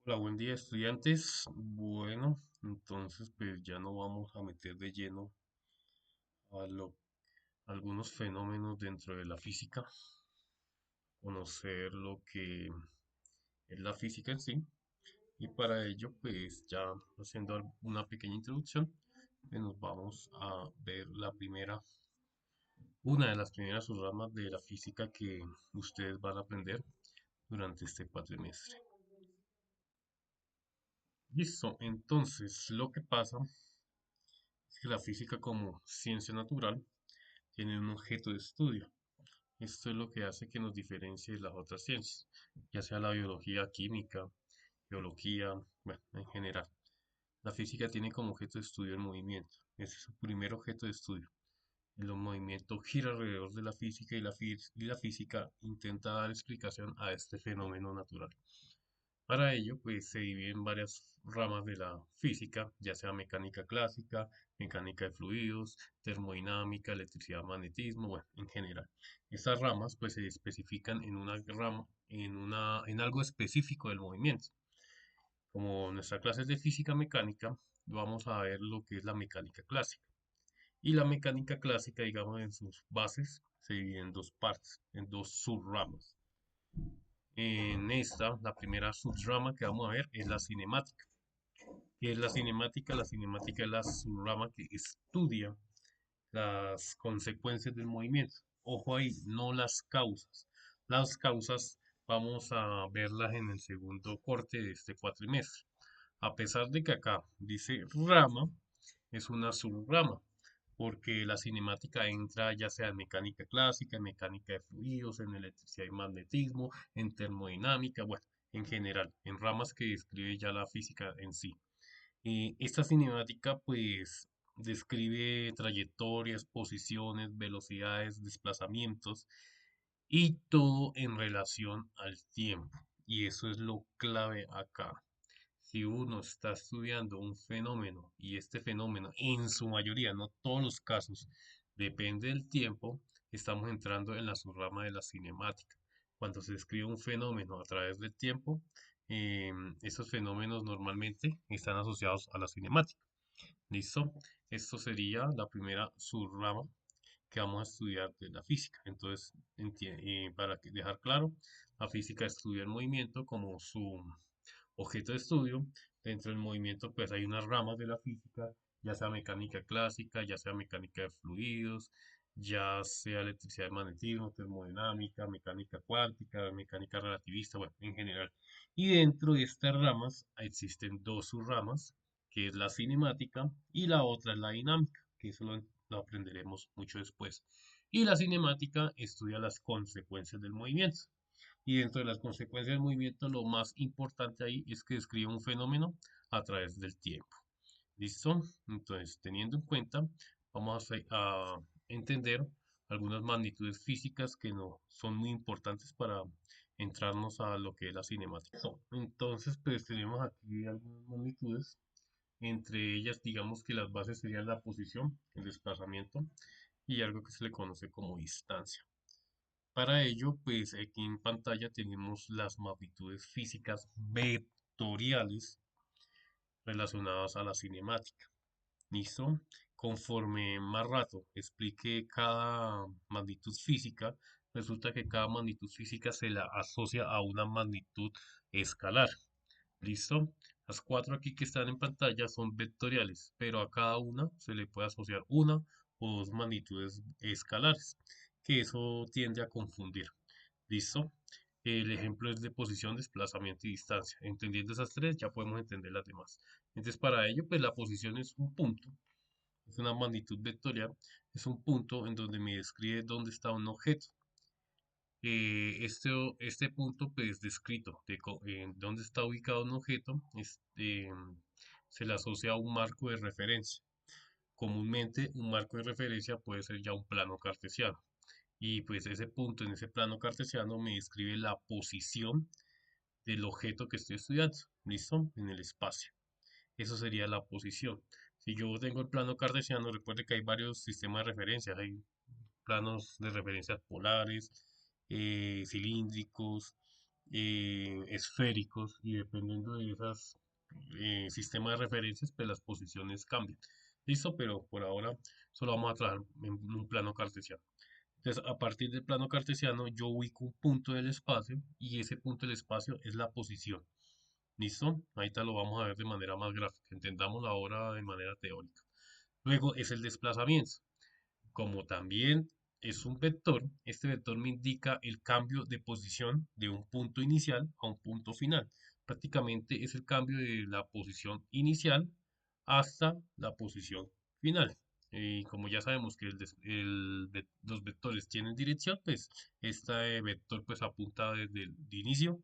Hola, buen día estudiantes. Bueno, entonces pues ya no vamos a meter de lleno a algunos fenómenos dentro de la física, conocer lo que es la física en sí. Y para ello pues ya haciendo una pequeña introducción, pues nos vamos a ver una de las primeras subramas de la física que ustedes van a aprender durante este cuatrimestre. Listo, entonces lo que pasa es que la física como ciencia natural tiene un objeto de estudio. Esto es lo que hace que nos diferencie de las otras ciencias, ya sea la biología, química, geología, bueno, en general. La física tiene como objeto de estudio el movimiento. Ese es su primer objeto de estudio. El movimiento gira alrededor de la física y la física intenta dar explicación a este fenómeno natural. Para ello, pues se divide en varias ramas de la física, ya sea mecánica clásica, mecánica de fluidos, termodinámica, electricidad, magnetismo, bueno, en general. Estas ramas, pues se especifican en una rama, en algo específico del movimiento. Como nuestra clase es de física mecánica, vamos a ver lo que es la mecánica clásica. Y la mecánica clásica, digamos, en sus bases, se divide en dos partes, en dos subramas. En esta, la primera subrama que vamos a ver es la cinemática. ¿Qué es la cinemática? La cinemática es la subrama que estudia las consecuencias del movimiento. Ojo ahí, no las causas. Las causas vamos a verlas en el segundo corte de este cuatrimestre. A pesar de que acá dice rama, es una subrama, porque la cinemática entra ya sea en mecánica clásica, en mecánica de fluidos, en electricidad y magnetismo, en termodinámica, bueno, en general, en ramas que describe ya la física en sí. Esta cinemática pues describe trayectorias, posiciones, velocidades, desplazamientos y todo en relación al tiempo. Y eso es lo clave acá. Si uno está estudiando un fenómeno y este fenómeno en su mayoría, no todos los casos, depende del tiempo, estamos entrando en la subrama de la cinemática. Cuando se describe un fenómeno a través del tiempo, estos fenómenos normalmente están asociados a la cinemática. ¿Listo? Esto sería la primera subrama que vamos a estudiar de la física. Entonces, para dejar claro, la física estudia el movimiento como su objeto de estudio. Dentro del movimiento, pues hay unas ramas de la física, ya sea mecánica clásica, ya sea mecánica de fluidos, ya sea electricidad y magnetismo, termodinámica, mecánica cuántica, mecánica relativista, bueno, en general. Y dentro de estas ramas existen dos subramas, que es la cinemática y la otra es la dinámica, que eso lo aprenderemos mucho después. Y la cinemática estudia las consecuencias del movimiento. Y dentro de las consecuencias del movimiento, lo más importante ahí es que describe un fenómeno a través del tiempo. ¿Listo? Entonces, teniendo en cuenta, vamos a entender algunas magnitudes físicas que no son muy importantes para entrarnos a lo que es la cinemática. Entonces, pues tenemos aquí algunas magnitudes. Entre ellas, digamos que las bases serían la posición, el desplazamiento y algo que se le conoce como distancia. Para ello, pues aquí en pantalla tenemos las magnitudes físicas vectoriales relacionadas a la cinemática. ¿Listo? Conforme más rato explique cada magnitud física, resulta que cada magnitud física se la asocia a una magnitud escalar. ¿Listo? Las cuatro aquí que están en pantalla son vectoriales, pero a cada una se le puede asociar una o dos magnitudes escalares, que eso tiende a confundir. ¿Listo? El ejemplo es de posición, desplazamiento y distancia. Entendiendo esas tres, ya podemos entender las demás. Entonces, para ello, pues la posición es un punto, es una magnitud vectorial, es un punto en donde me describe dónde está un objeto. Este punto, pues, descrito en dónde está ubicado un objeto, se le asocia a un marco de referencia. Comúnmente, un marco de referencia puede ser ya un plano cartesiano. Y pues ese punto en ese plano cartesiano me describe la posición del objeto que estoy estudiando, ¿listo? En el espacio. Eso sería la posición. Si yo tengo el plano cartesiano, recuerde que hay varios sistemas de referencia. Hay planos de referencias polares, cilíndricos, esféricos y dependiendo de esas sistemas de referencias, pues las posiciones cambian. ¿Listo? Pero por ahora solo vamos a trabajar en un plano cartesiano. Entonces, a partir del plano cartesiano, yo ubico un punto del espacio y ese punto del espacio es la posición. ¿Listo? Ahorita lo vamos a ver de manera más gráfica. Entendamos ahora de manera teórica. Luego es el desplazamiento. Como también es un vector, este vector me indica el cambio de posición de un punto inicial a un punto final. Prácticamente es el cambio de la posición inicial hasta la posición final. Y como ya sabemos que los vectores tienen dirección, pues este vector pues apunta desde el inicio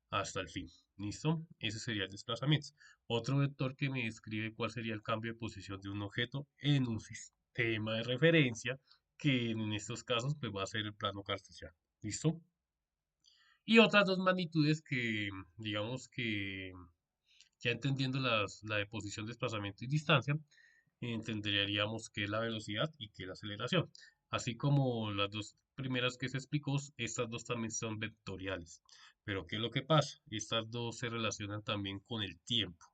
hasta el fin. ¿Listo? Ese sería el desplazamiento. Otro vector que me describe cuál sería el cambio de posición de un objeto en un sistema de referencia, que en estos casos pues va a ser el plano cartesiano. ¿Listo? Y otras dos magnitudes que digamos que ya entendiendo la de posición, desplazamiento y distancia, entenderíamos qué es la velocidad y qué es la aceleración. Así como las dos primeras que se explicó, estas dos también son vectoriales. Pero ¿qué es lo que pasa? Estas dos se relacionan también con el tiempo.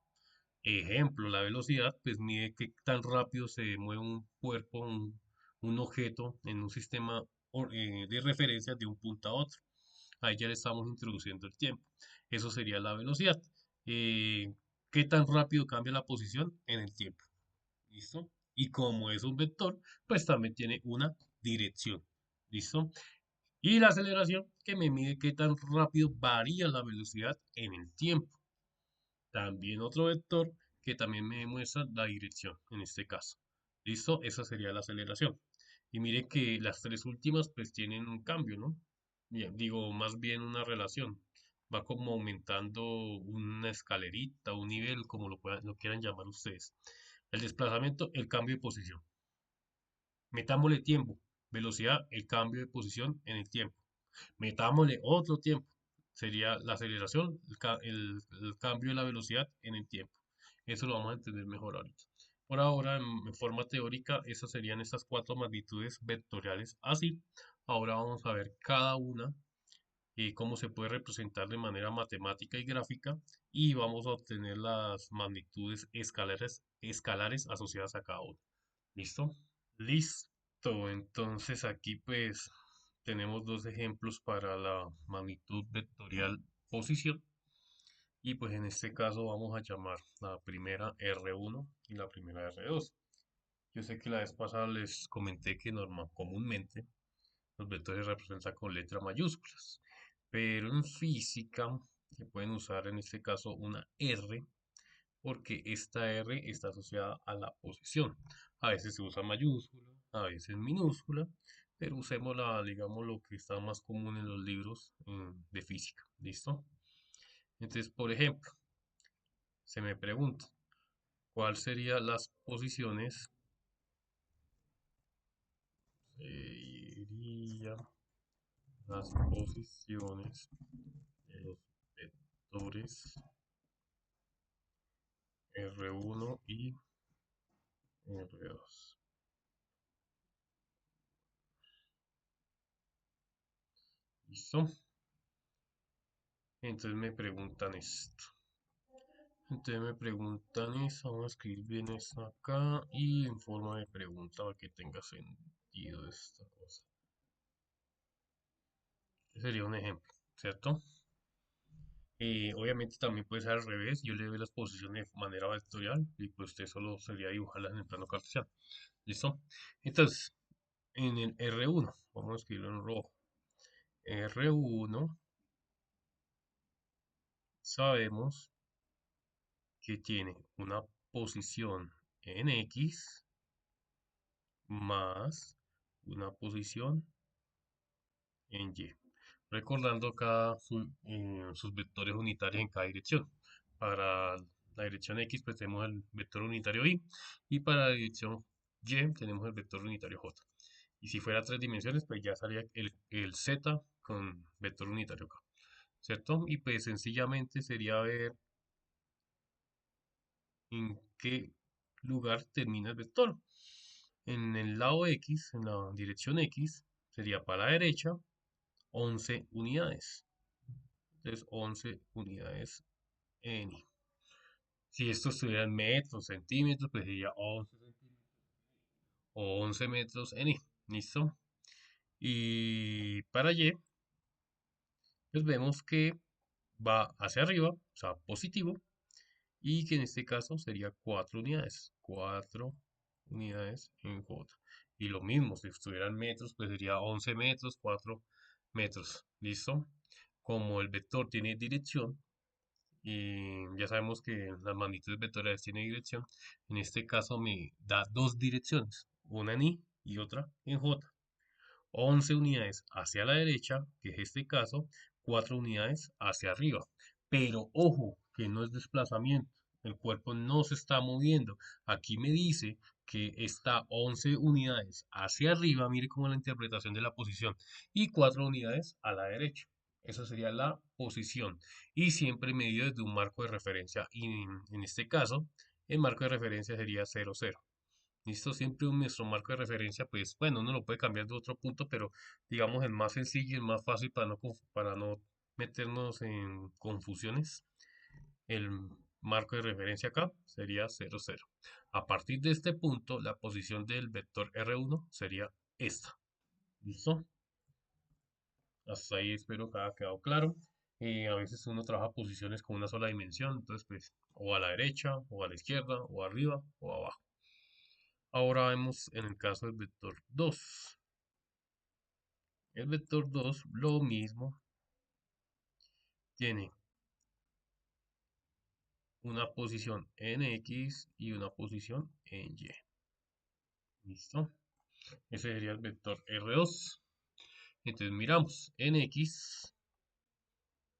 Ejemplo, la velocidad, pues mide qué tan rápido se mueve un cuerpo, un objeto en un sistema de referencia de un punto a otro. Ahí ya le estamos introduciendo el tiempo. Eso sería la velocidad. Eh, ¿Qué tan rápido cambia la posición en el tiempo? ¿Listo? Y como es un vector, pues también tiene una dirección. ¿Listo? Y la aceleración que me mide qué tan rápido varía la velocidad en el tiempo. También otro vector que también me muestra la dirección en este caso. ¿Listo? Esa sería la aceleración. Y mire que las tres últimas pues tienen un cambio, ¿no? Bien, digo, más bien una relación. Va como aumentando una escalerita, un nivel, como lo quieran llamar ustedes. El desplazamiento, el cambio de posición. Metámosle tiempo, velocidad, el cambio de posición en el tiempo. Metámosle otro tiempo. Sería la aceleración, el cambio de la velocidad en el tiempo. Eso lo vamos a entender mejor ahorita. Por ahora, en forma teórica, esas serían estas cuatro magnitudes vectoriales. Así, ahora vamos a ver cada una y cómo se puede representar de manera matemática y gráfica y vamos a obtener las magnitudes escalares asociadas a cada una. ¿Listo? Listo, entonces aquí pues tenemos dos ejemplos para la magnitud vectorial posición y pues en este caso vamos a llamar la primera R1 y la primera R2. Yo sé que la vez pasada les comenté que comúnmente los vectores se representan con letras mayúsculas, pero en física se pueden usar en este caso una R porque esta R está asociada a la posición. A veces se usa mayúscula, a veces minúscula, pero usemos digamos, lo que está más común en los libros de física. ¿Listo? Entonces, por ejemplo, se me pregunta, ¿cuáles serían las posiciones? Serían las posiciones de los vectores R1 y R2. ¿Listo? Entonces me preguntan esto. Entonces me preguntan eso, vamos a escribir bien esto acá y en forma de pregunta para que tenga sentido esta cosa. Ese sería un ejemplo, ¿cierto? Obviamente también puede ser al revés, yo le doy las posiciones de manera vectorial y pues usted solo sería dibujarlas en el plano cartesiano. ¿Listo? Entonces, en el R1, vamos a escribirlo en rojo. R1 sabemos que tiene una posición en X más una posición en Y, recordando sus vectores unitarios en cada dirección. Para la dirección X pues tenemos el vector unitario y para la dirección Y tenemos el vector unitario J. Y si fuera tres dimensiones pues ya salía el Z con vector unitario K, ¿cierto? Y pues sencillamente sería ver en qué lugar termina el vector. En el lado X, en la dirección X, sería para la derecha 11 unidades. es 11 unidades N. Si esto estuviera en metros, centímetros, pues sería 11 centímetros o 11 metros N. ¿Listo? Y para Y, pues vemos que va hacia arriba, o sea, positivo, y que en este caso sería 4 unidades. 4 unidades en J. Y lo mismo, si estuvieran metros, pues sería 11 metros, 4 metros. ¿Listo? Como el vector tiene dirección, y ya sabemos que las magnitudes vectoriales tienen dirección, en este caso me da dos direcciones, una en Y y otra en J. 11 unidades hacia la derecha, que es este caso, 4 unidades hacia arriba. Pero ojo, que no es desplazamiento. El cuerpo no se está moviendo. Aquí me dice que está 11 unidades hacia arriba, mire cómo es la interpretación de la posición, y 4 unidades a la derecha. Esa sería la posición. Y siempre medido desde un marco de referencia. Y en este caso, el marco de referencia sería 0, 0. Listo, siempre nuestro marco de referencia, pues bueno, uno lo puede cambiar de otro punto, pero digamos es más sencillo y es más fácil para no meternos en confusiones. El marco de referencia acá sería 0, 0. A partir de este punto, la posición del vector R1 sería esta. ¿Listo? Hasta ahí espero que haya quedado claro. A veces uno trabaja posiciones con una sola dimensión, entonces pues o a la derecha, o a la izquierda, o arriba, o abajo. Ahora vemos en el caso del vector 2. El vector 2 lo mismo, tiene una posición en X y una posición en Y. ¿Listo? Ese sería el vector R2. Entonces miramos en X,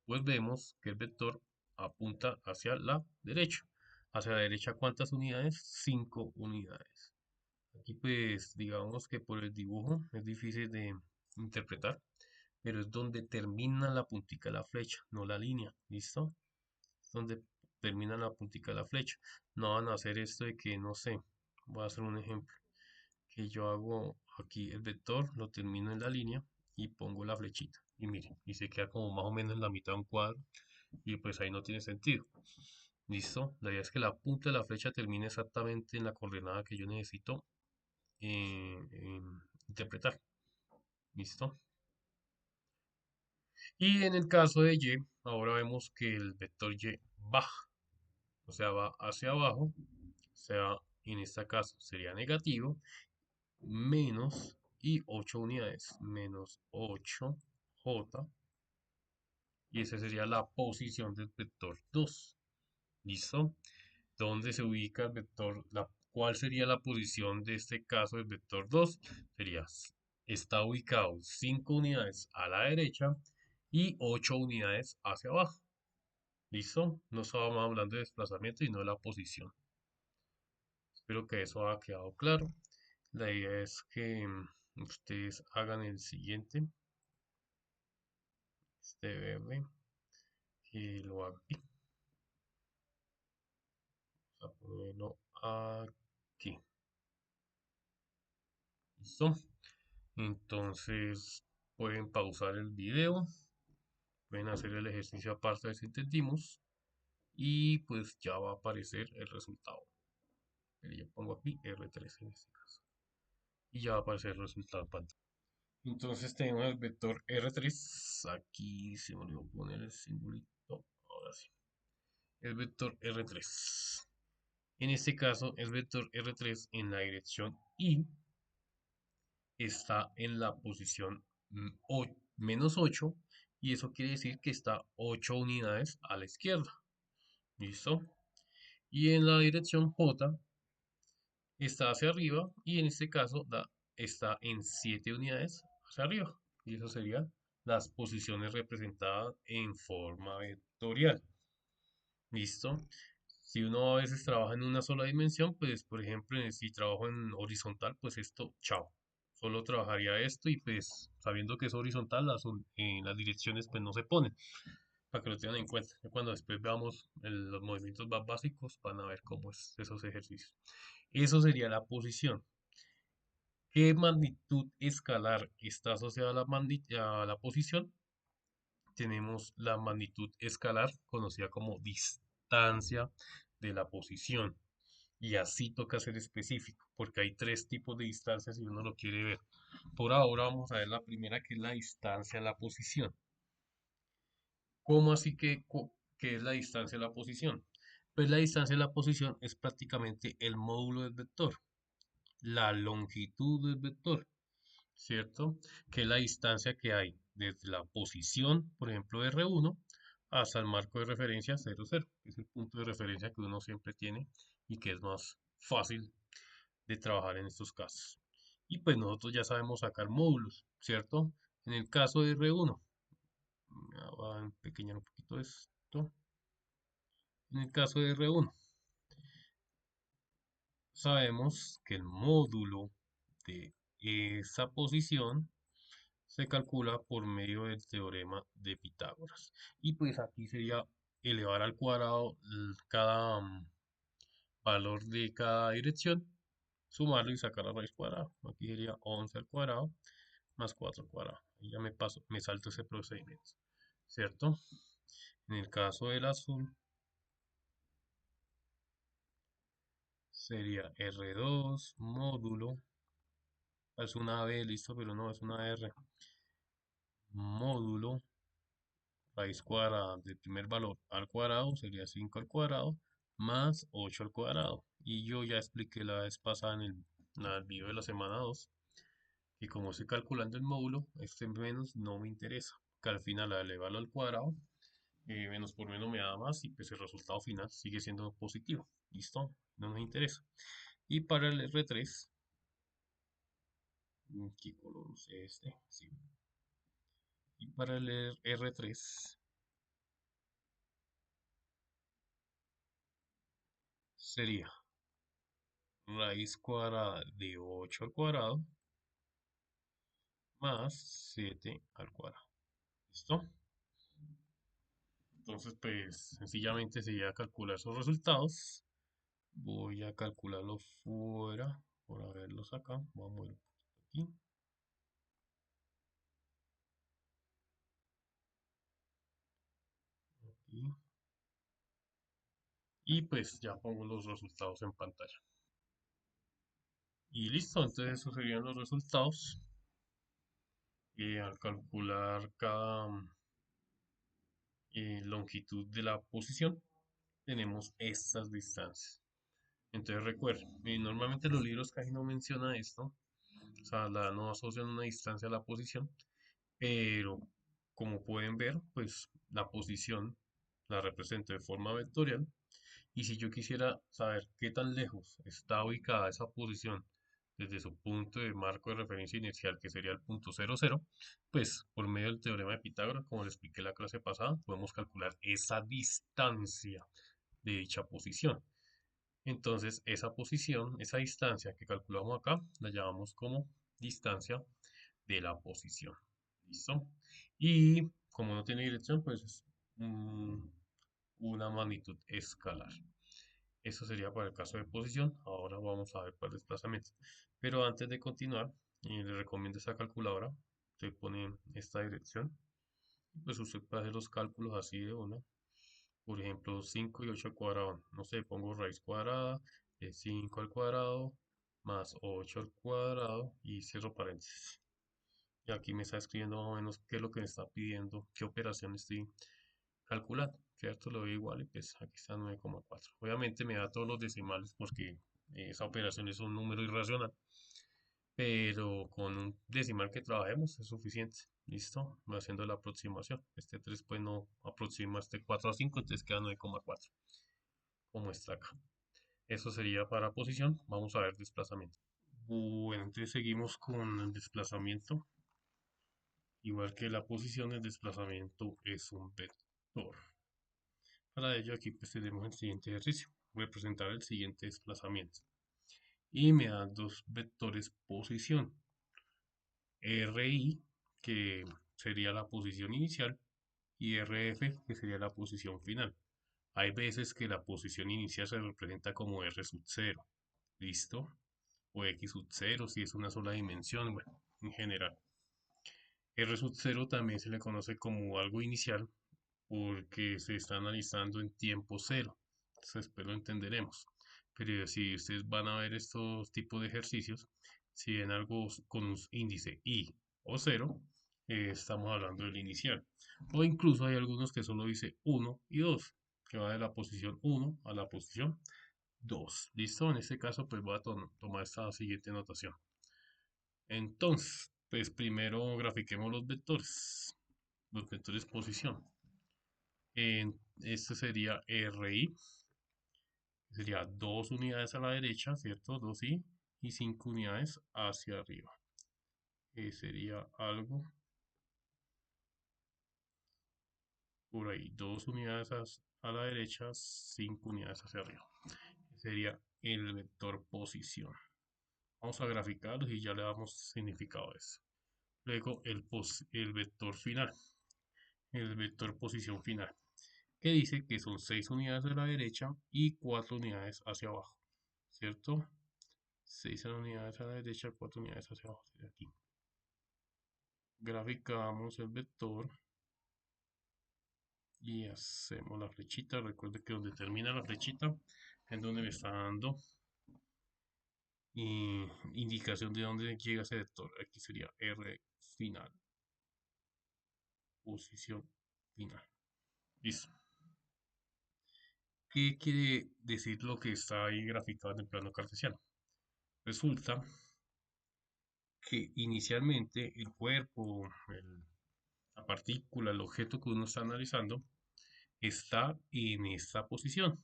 pues vemos que el vector apunta hacia la derecha. Hacia la derecha, ¿cuántas unidades? 5 unidades. Aquí pues digamos que por el dibujo es difícil de interpretar, pero es donde termina la puntica de la flecha, no la línea. ¿Listo? Donde termina la puntica de la flecha. No van a hacer esto de que, no sé, voy a hacer un ejemplo, que yo hago aquí el vector, lo termino en la línea y pongo la flechita. Y miren, y se queda como más o menos en la mitad de un cuadro y pues ahí no tiene sentido. ¿Listo? La idea es que la punta de la flecha termine exactamente en la coordenada que yo necesito interpretar. ¿Listo? Y en el caso de Y, ahora vemos que el vector Y baja, o sea, va hacia abajo, o sea, en este caso sería negativo, menos y 8 unidades, menos 8J, y esa sería la posición del vector 2. ¿Listo? ¿Dónde se ubica el vector? ¿Cuál sería la posición de este caso del vector 2? Sería, está ubicado 5 unidades a la derecha y 8 unidades hacia abajo. ¿Listo? No estábamos hablando de desplazamiento y no de la posición. Espero que eso haya quedado claro. La idea es que ustedes hagan el siguiente, este verde, y lo hagan aquí. Vamos a ponerlo aquí. ¿Listo? Entonces pueden pausar el video, pueden hacer el ejercicio aparte de si entendimos y pues ya va a aparecer el resultado. Yo pongo aquí R3 en este caso y ya va a aparecer el resultado en pantalla. Entonces tenemos el vector R3, aquí se me olvidó poner el simbolito, ahora sí, el vector R3. En este caso, el vector R3 en la dirección Y está en la posición menos 8 y eso quiere decir que está 8 unidades a la izquierda. ¿Listo? Y en la dirección J está hacia arriba y en este caso está en 7 unidades hacia arriba. Y eso serían las posiciones representadas en forma vectorial. ¿Listo? Si uno a veces trabaja en una sola dimensión, pues por ejemplo, si trabajo en horizontal, pues esto, chao. Solo trabajaría esto y pues sabiendo que es horizontal, las direcciones pues no se ponen, para que lo tengan en cuenta. Cuando después veamos los movimientos más básicos, van a ver cómo es esos ejercicios. Eso sería la posición. ¿Qué magnitud escalar está asociada a la posición? tenemos la magnitud escalar, conocida como distancia de la posición. Y así toca ser específico, porque hay tres tipos de distancias si uno lo quiere ver. Por ahora vamos a ver la primera, que es la distancia a la posición. ¿Cómo así que es la distancia a la posición? Pues la distancia a la posición es prácticamente el módulo del vector, la longitud del vector, ¿cierto? Que es la distancia que hay desde la posición, por ejemplo, R1, hasta el marco de referencia 0,0, que es el punto de referencia que uno siempre tiene y que es más fácil de trabajar en estos casos. Y pues nosotros ya sabemos sacar módulos, ¿cierto? En el caso de R1, voy a empequeñar un poquito esto. En el caso de R1, sabemos que el módulo de esa posición se calcula por medio del teorema de Pitágoras. Y pues aquí sería elevar al cuadrado cada valor de cada dirección, sumarlo y sacar la raíz cuadrada. Aquí sería 11 al cuadrado más 4 al cuadrado. Y ya me salto ese procedimiento, ¿cierto? En el caso del azul sería R2 módulo, es una B, listo, pero no es una R, módulo raíz cuadrada del primer valor al cuadrado sería 5 al cuadrado más 8 al cuadrado. Y yo ya expliqué la vez pasada en el video de la semana 2 que como estoy calculando el módulo, este menos no me interesa, que al final al elevarlo al cuadrado, menos por menos me da más y pues el resultado final sigue siendo positivo. ¿Listo? No nos interesa. Y para el R3, ¿qué color es este? Sí. Y para el R3 sería raíz cuadrada de 8 al cuadrado más 7 al cuadrado. ¿Listo? Entonces, pues sencillamente sería calcular esos resultados. Voy a calcularlo fuera por haberlos acá. Vamos a mover un poquito aquí. Y pues ya pongo los resultados en pantalla. Y listo, entonces esos serían los resultados. Al calcular cada longitud de la posición, tenemos estas distancias. Entonces recuerden, normalmente los libros casi no mencionan esto, o sea, no asocian una distancia a la posición, pero como pueden ver, pues la posición la represento de forma vectorial. Y si yo quisiera saber qué tan lejos está ubicada esa posición desde su punto de marco de referencia inicial, que sería el punto 00, pues por medio del teorema de Pitágoras, como les expliqué la clase pasada, podemos calcular esa distancia de dicha posición. Entonces, esa posición, esa distancia que calculamos acá, la llamamos como distancia de la posición. ¿Listo? Y como no tiene dirección, pues es una magnitud escalar. Eso sería para el caso de posición. Ahora vamos a ver para el desplazamiento. Pero antes de continuar, le recomiendo esta calculadora. Usted pone esta dirección. Pues usted puede hacer los cálculos así de una. Por ejemplo, 5 y 8 al cuadrado. No sé, pongo raíz cuadrada de 5 al cuadrado más 8 al cuadrado y cierro paréntesis. Y aquí me está escribiendo más o menos qué es lo que me está pidiendo, qué operación estoy calculando, ¿cierto? Lo doy igual y pues aquí está 9,4. Obviamente me da todos los decimales porque esa operación es un número irracional, pero con un decimal que trabajemos es suficiente. ¿Listo? Voy haciendo la aproximación. Este 3 pues no aproxima este 4 a 5, entonces queda 9,4 como está acá. Eso sería para posición. Vamos a ver desplazamiento. Bueno, entonces seguimos con el desplazamiento. Igual que la posición, el desplazamiento es un vector. Para ello aquí pues tenemos el siguiente ejercicio. Voy a presentar el siguiente desplazamiento. Y me dan dos vectores posición. RI, que sería la posición inicial, y RF, que sería la posición final. Hay veces que la posición inicial se representa como R sub 0. ¿Listo? O X sub 0 si es una sola dimensión, bueno, en general. R sub 0 también se le conoce como algo inicial porque se está analizando en tiempo cero. Entonces, después lo entenderemos. Pero si ustedes van a ver estos tipos de ejercicios, si ven algo con un índice i o cero, estamos hablando del inicial. O incluso hay algunos que solo dice 1 y 2, que va de la posición 1 a la posición 2. ¿Listo? En este caso, pues voy a tomar esta siguiente notación. Entonces, pues primero grafiquemos los vectores posición. Este sería RI, sería 2 unidades a la derecha, ¿cierto? 2i y 5 unidades hacia arriba. Sería algo por ahí, 2 unidades a la derecha, 5 unidades hacia arriba. Sería el vector posición. Vamos a graficarlos y ya le damos significado a eso. Luego el vector final, el vector posición final, que dice que son 6 unidades a la derecha y 4 unidades hacia abajo, ¿cierto? 6 unidades a la derecha, 4 unidades hacia abajo, aquí. Graficamos el vector y hacemos la flechita. Recuerde que donde termina la flechita es donde me está dando indicación de dónde llega ese vector. Aquí sería R final, posición final. Listo. ¿Qué quiere decir lo que está ahí graficado en el plano cartesiano? Resulta que inicialmente el cuerpo, la partícula, el objeto que uno está analizando, está en esta posición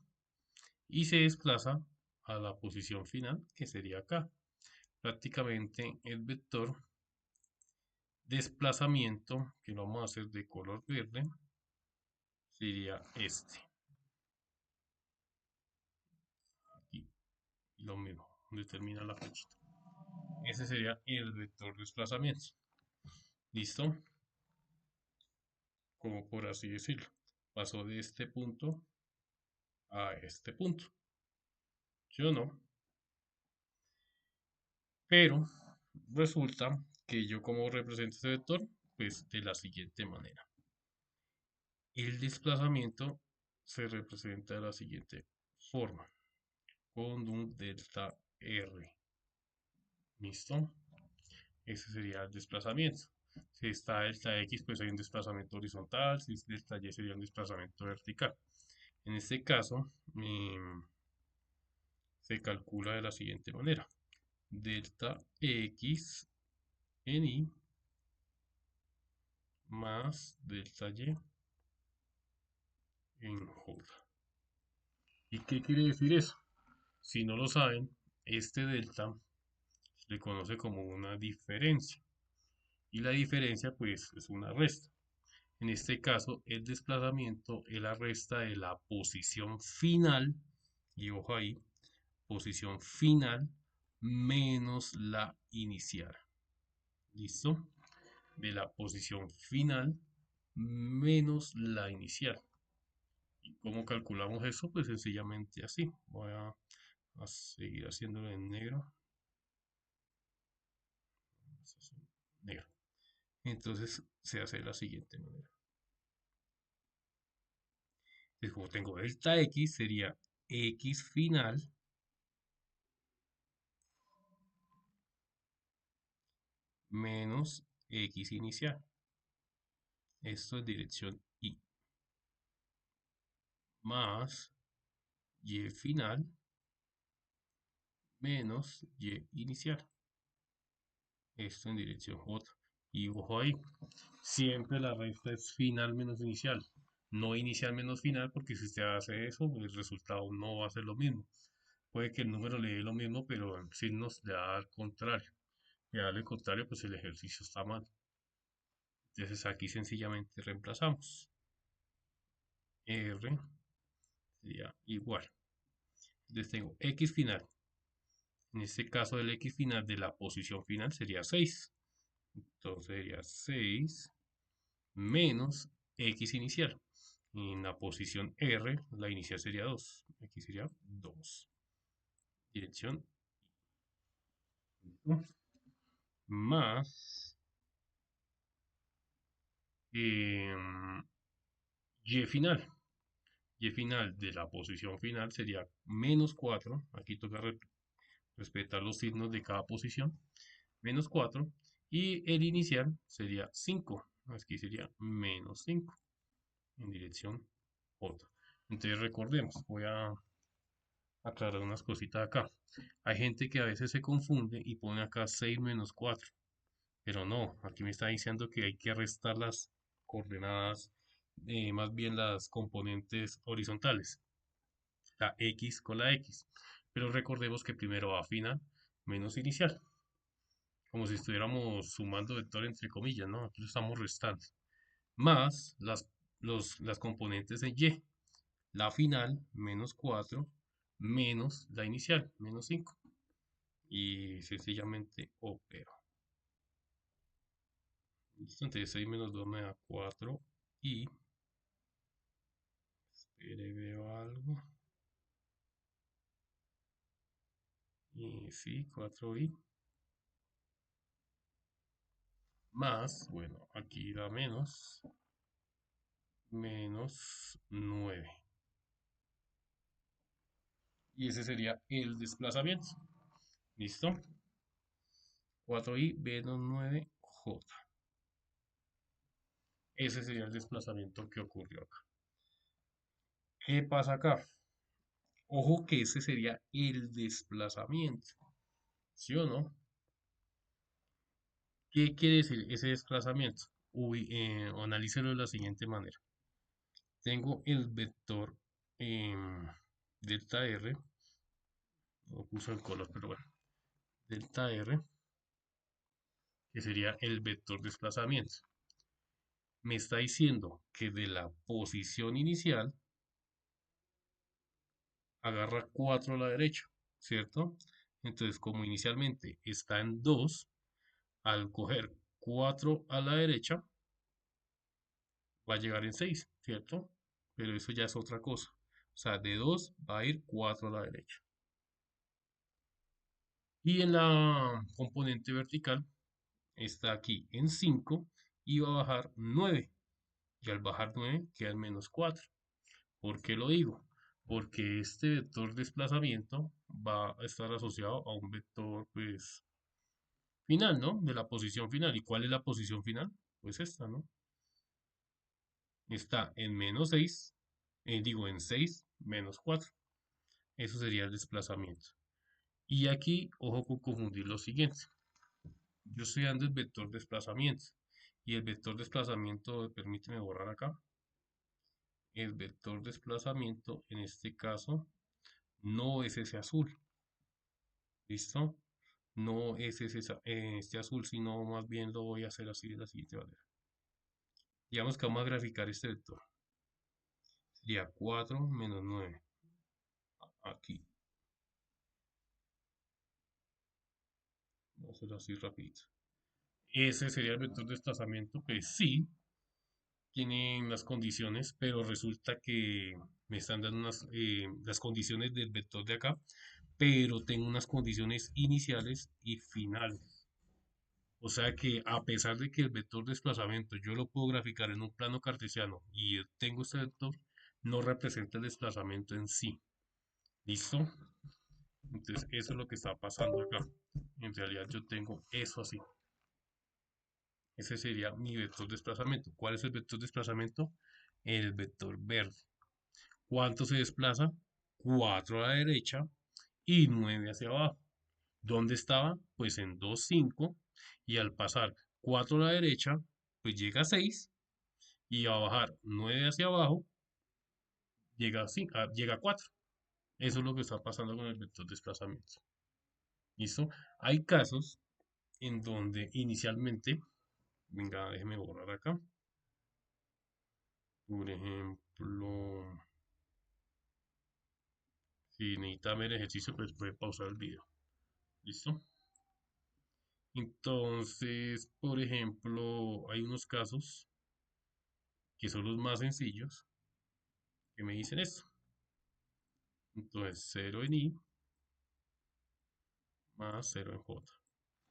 y se desplaza a la posición final, que sería acá. Prácticamente el vector desplazamiento, que lo vamos a hacer de color verde, sería este. Aquí, lo mismo, donde termina la flechita. Ese sería el vector desplazamiento. ¿Listo? Como por así decirlo. Pasó de este punto a este punto. Yo no. Pero resulta que yo como represento ese vector, pues de la siguiente manera. El desplazamiento se representa de la siguiente forma, con un delta R. ¿Listo? Ese sería el desplazamiento. Si está delta X, pues hay un desplazamiento horizontal. Si es delta Y, sería un desplazamiento vertical. En este caso, se calcula de la siguiente manera. Delta X en Y más delta Y en J. ¿Y qué quiere decir eso? Si no lo saben, este delta se le conoce como una diferencia. Y la diferencia, pues, es una resta. En este caso, el desplazamiento es la resta de la posición final, y ojo ahí, posición final menos la inicial. ¿Listo? De la posición final menos la inicial. ¿Y cómo calculamos eso? Pues sencillamente así. Voy a seguir haciéndolo en negro. Negro. Entonces se hace de la siguiente manera. Entonces, como tengo delta X, sería X final menos X inicial. Esto es dirección Y. Más Y final menos Y inicial. Esto en dirección J. Y ojo ahí, siempre la resta es final menos inicial. No inicial menos final, porque si usted hace eso, el resultado no va a ser lo mismo. Puede que el número le dé lo mismo, pero en signos le da al contrario. Y al contrario, pues el ejercicio está mal. Entonces aquí sencillamente reemplazamos. R sería igual. Entonces tengo X final. En este caso el X final de la posición final sería 6. Entonces sería 6 menos X inicial. En la posición R, la inicial sería 2. Aquí sería 2. Dirección más em, y final. Y final de la posición final sería menos 4. Aquí toca respetar los signos de cada posición. Menos 4. Y el inicial sería 5. Aquí sería menos 5 en dirección J. Entonces recordemos, voy a aclarar unas cositas acá. Hay gente que a veces se confunde y pone acá 6 menos 4. Pero no, aquí me está diciendo que hay que restar las coordenadas, más bien las componentes horizontales, la X con la X. Pero recordemos que primero va final menos inicial, como si estuviéramos sumando vector entre comillas, ¿no? Aquí lo estamos restando. Más las componentes en Y, la final menos 4 menos la inicial menos 5. Y sencillamente opero. Listo, entonces 6 menos 2 me da 4 y espere, veo algo. Y sí, 4i más, bueno, aquí da menos 9. Y ese sería el desplazamiento. ¿Listo? 4i menos 9j. Ese sería el desplazamiento que ocurrió acá. ¿Qué pasa acá? Ojo que ese sería el desplazamiento. ¿Sí o no? ¿Qué quiere decir ese desplazamiento? Analícelo de la siguiente manera. Tengo el vector delta R, no puso el color, pero bueno, delta R, que sería el vector desplazamiento. Me está diciendo que de la posición inicial agarra 4 a la derecha, ¿cierto? Entonces, como inicialmente está en 2, al coger 4 a la derecha, va a llegar en 6, ¿cierto? Pero eso ya es otra cosa. O sea, de 2 va a ir 4 a la derecha. Y en la componente vertical está aquí en 5 y va a bajar 9. Y al bajar 9 queda en menos 4. ¿Por qué lo digo? Porque este vector desplazamiento va a estar asociado a un vector, pues, final, ¿no? De la posición final. ¿Y cuál es la posición final? Pues esta, ¿no? Está en menos 6, digo en 6 menos 4. Eso sería el desplazamiento. Y aquí, ojo con confundir lo siguiente. Yo estoy dando el vector desplazamiento. Y el vector desplazamiento, permíteme borrar acá. El vector desplazamiento, en este caso, no es ese azul. ¿Listo? No es este azul, sino más bien lo voy a hacer así de la siguiente manera. Digamos que vamos a graficar este vector. Sería 4 menos 9. Aquí. Vamos a hacerlo así rapidito. Ese sería el vector de desplazamiento. Pues sí, tienen las condiciones, pero resulta que me están dando las condiciones del vector de acá, pero tengo unas condiciones iniciales y finales. O sea que a pesar de que el vector de desplazamiento yo lo puedo graficar en un plano cartesiano y tengo este vector, no representa el desplazamiento en sí. ¿Listo? Entonces eso es lo que está pasando acá. En realidad yo tengo eso así. Ese sería mi vector de desplazamiento. ¿Cuál es el vector de desplazamiento? El vector verde. ¿Cuánto se desplaza? 4 a la derecha y 9 hacia abajo. ¿Dónde estaba? Pues en 2, 5. Y al pasar 4 a la derecha, pues llega a 6. Y a bajar 9 hacia abajo, llega a 4. Eso es lo que está pasando con el vector de desplazamiento. ¿Listo? Hay casos en donde inicialmente, venga, déjeme borrar acá. Por ejemplo, si necesita ver ejercicio, pues puede pausar el video. ¿Listo? Entonces, por ejemplo, hay unos casos que son los más sencillos que me dicen esto. Entonces, 0 en I más 0 en J.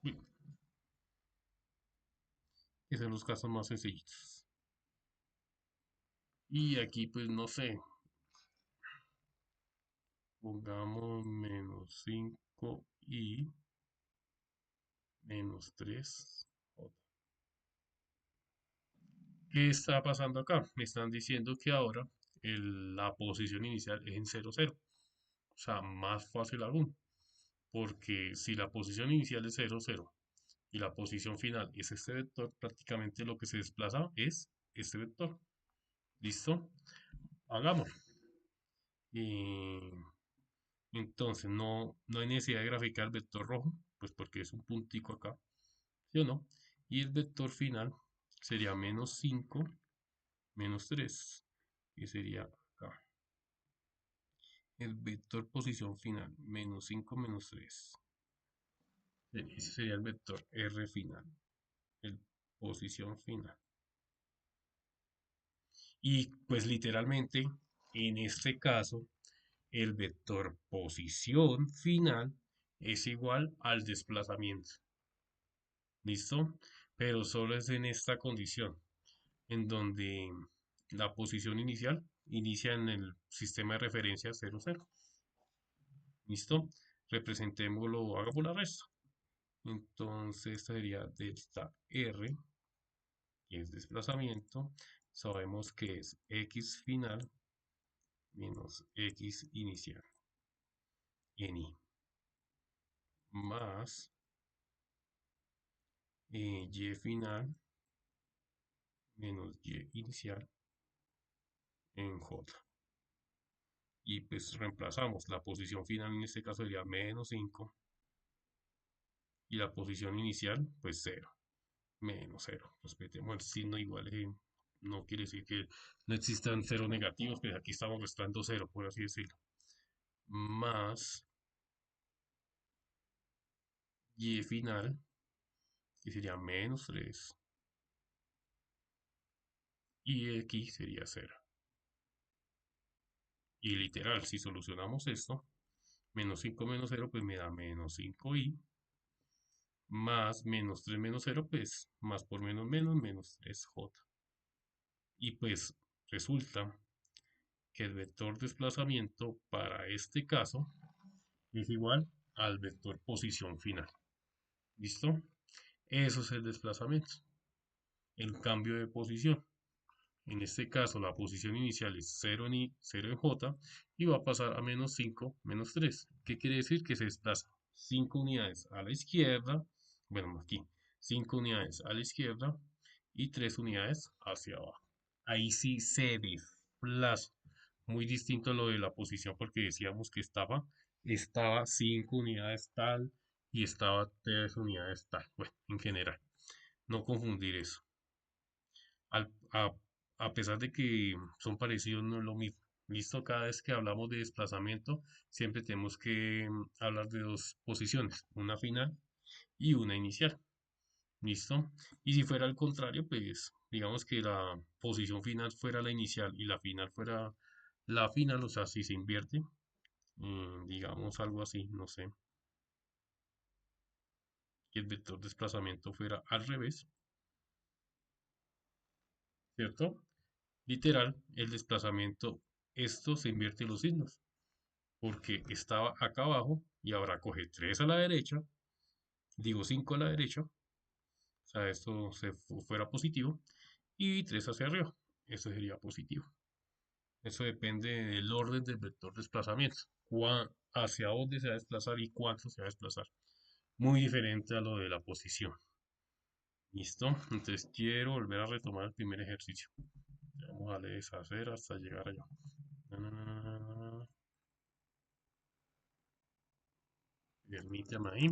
Uy, esos son los casos más sencillitos. Y aquí pues no sé, pongamos menos 5 y menos 3. ¿Qué está pasando acá? Me están diciendo que ahora la posición inicial es en 0, 0. O sea, más fácil aún. Porque si la posición inicial es 0, 0 y la posición final es este vector, prácticamente lo que se desplaza es este vector. ¿Listo? Hagámoslo. Y entonces no hay necesidad de graficar el vector rojo, pues porque es un puntico acá, ¿sí o no? Y el vector final sería menos 5 menos 3 que sería acá. El vector posición final, menos 5 menos 3. Ese sería el vector R final, el posición final. Y pues literalmente, en este caso, el vector posición final es igual al desplazamiento. ¿Listo? Pero solo es en esta condición, en donde la posición inicial inicia en el sistema de referencia 0, 0. ¿Listo? Representémoslo, hagamos la resta. Entonces, esta sería delta R, que es desplazamiento. Sabemos que es X final menos X inicial en I, más Y final menos Y inicial en J. Y pues reemplazamos. La posición final en este caso sería menos 5 y la posición inicial pues 0. Menos 0. Respetemos el signo igual. No quiere decir que no existan cero negativos, pues aquí estamos restando 0, por así decirlo. Más Y final, que sería menos 3. Y X sería 0. Y literal, si solucionamos esto, menos 5 menos 0, pues me da menos 5i, más menos 3 menos 0, pues más por menos menos, menos 3j. Y pues resulta que el vector desplazamiento para este caso es igual al vector posición final. ¿Listo? Eso es el desplazamiento, el cambio de posición. En este caso, la posición inicial es 0 en I, 0 en J, y va a pasar a menos 5, menos 3. ¿Qué quiere decir? Que se desplaza 5 unidades a la izquierda, bueno, aquí, 5 unidades a la izquierda y 3 unidades hacia abajo. Ahí sí se desplaza. Muy distinto a lo de la posición, porque decíamos que estaba 5 unidades tal y estaba 3 unidades tal. Bueno, en general, no confundir eso al- a, a pesar de que son parecidos, no es lo mismo. Listo, cada vez que hablamos de desplazamiento, siempre tenemos que hablar de dos posiciones, una final y una inicial. Listo. Y si fuera al contrario, pues digamos que la posición final fuera la inicial y la final fuera la final, o sea, si se invierte, digamos algo así, no sé, que el vector desplazamiento fuera al revés, ¿cierto? Literal, el desplazamiento, esto se invierte los signos, porque estaba acá abajo y ahora coge 3 a la derecha, digo 5 a la derecha, o sea, esto se fuera positivo, y 3 hacia arriba, esto sería positivo. Eso depende del orden del vector desplazamiento, hacia dónde se va a desplazar y cuánto se va a desplazar. Muy diferente a lo de la posición. ¿Listo? Entonces quiero volver a retomar el primer ejercicio. Vamos a darle deshacer hasta llegar allá. Na, na, na, na, na. Permítame ahí.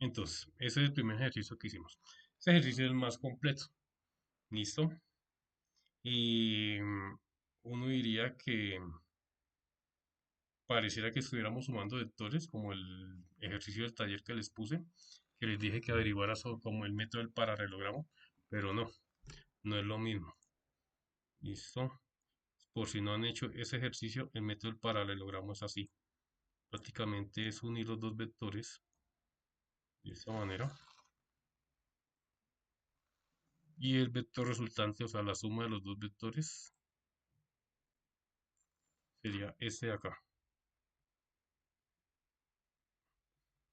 Entonces, ese es el primer ejercicio que hicimos. Este ejercicio es el más completo. ¿Listo? Y uno diría que pareciera que estuviéramos sumando vectores, como el ejercicio del taller que les puse, que les dije que averiguara sobre como el método del paralelogramo, pero no es lo mismo. ¿Listo? Por si no han hecho ese ejercicio, el método del paralelogramo es así. Prácticamente es unir los dos vectores de esta manera. Y el vector resultante, o sea, la suma de los dos vectores, sería este de acá,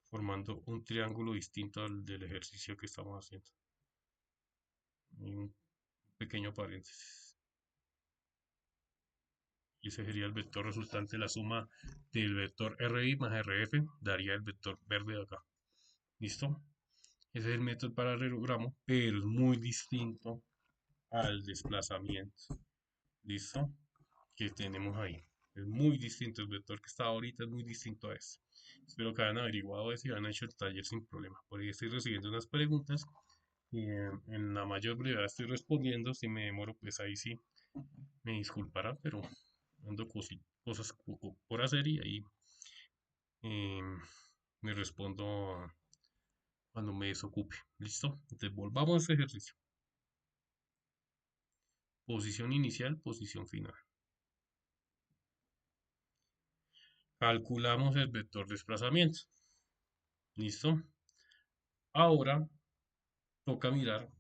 formando un triángulo distinto al del ejercicio que estamos haciendo. Y un pequeño paréntesis. Y ese sería el vector resultante. La suma del vector RI más RF daría el vector verde de acá. ¿Listo? Ese es el método para el paralelogramo, pero es muy distinto al desplazamiento. ¿Listo? Que tenemos ahí. Es muy distinto. El vector que está ahorita es muy distinto a este. Espero que hayan averiguado eso y hayan hecho el taller sin problema. Por ahí estoy recibiendo unas preguntas y en la mayor brevedad estoy respondiendo. Si me demoro, pues ahí sí me disculpará, pero ando cosas por hacer y ahí em, me respondo cuando me desocupe. ¿Listo? Entonces volvamos a este ejercicio. Posición inicial, posición final. Calculamos el vector desplazamiento. ¿Listo? Ahora toca mirar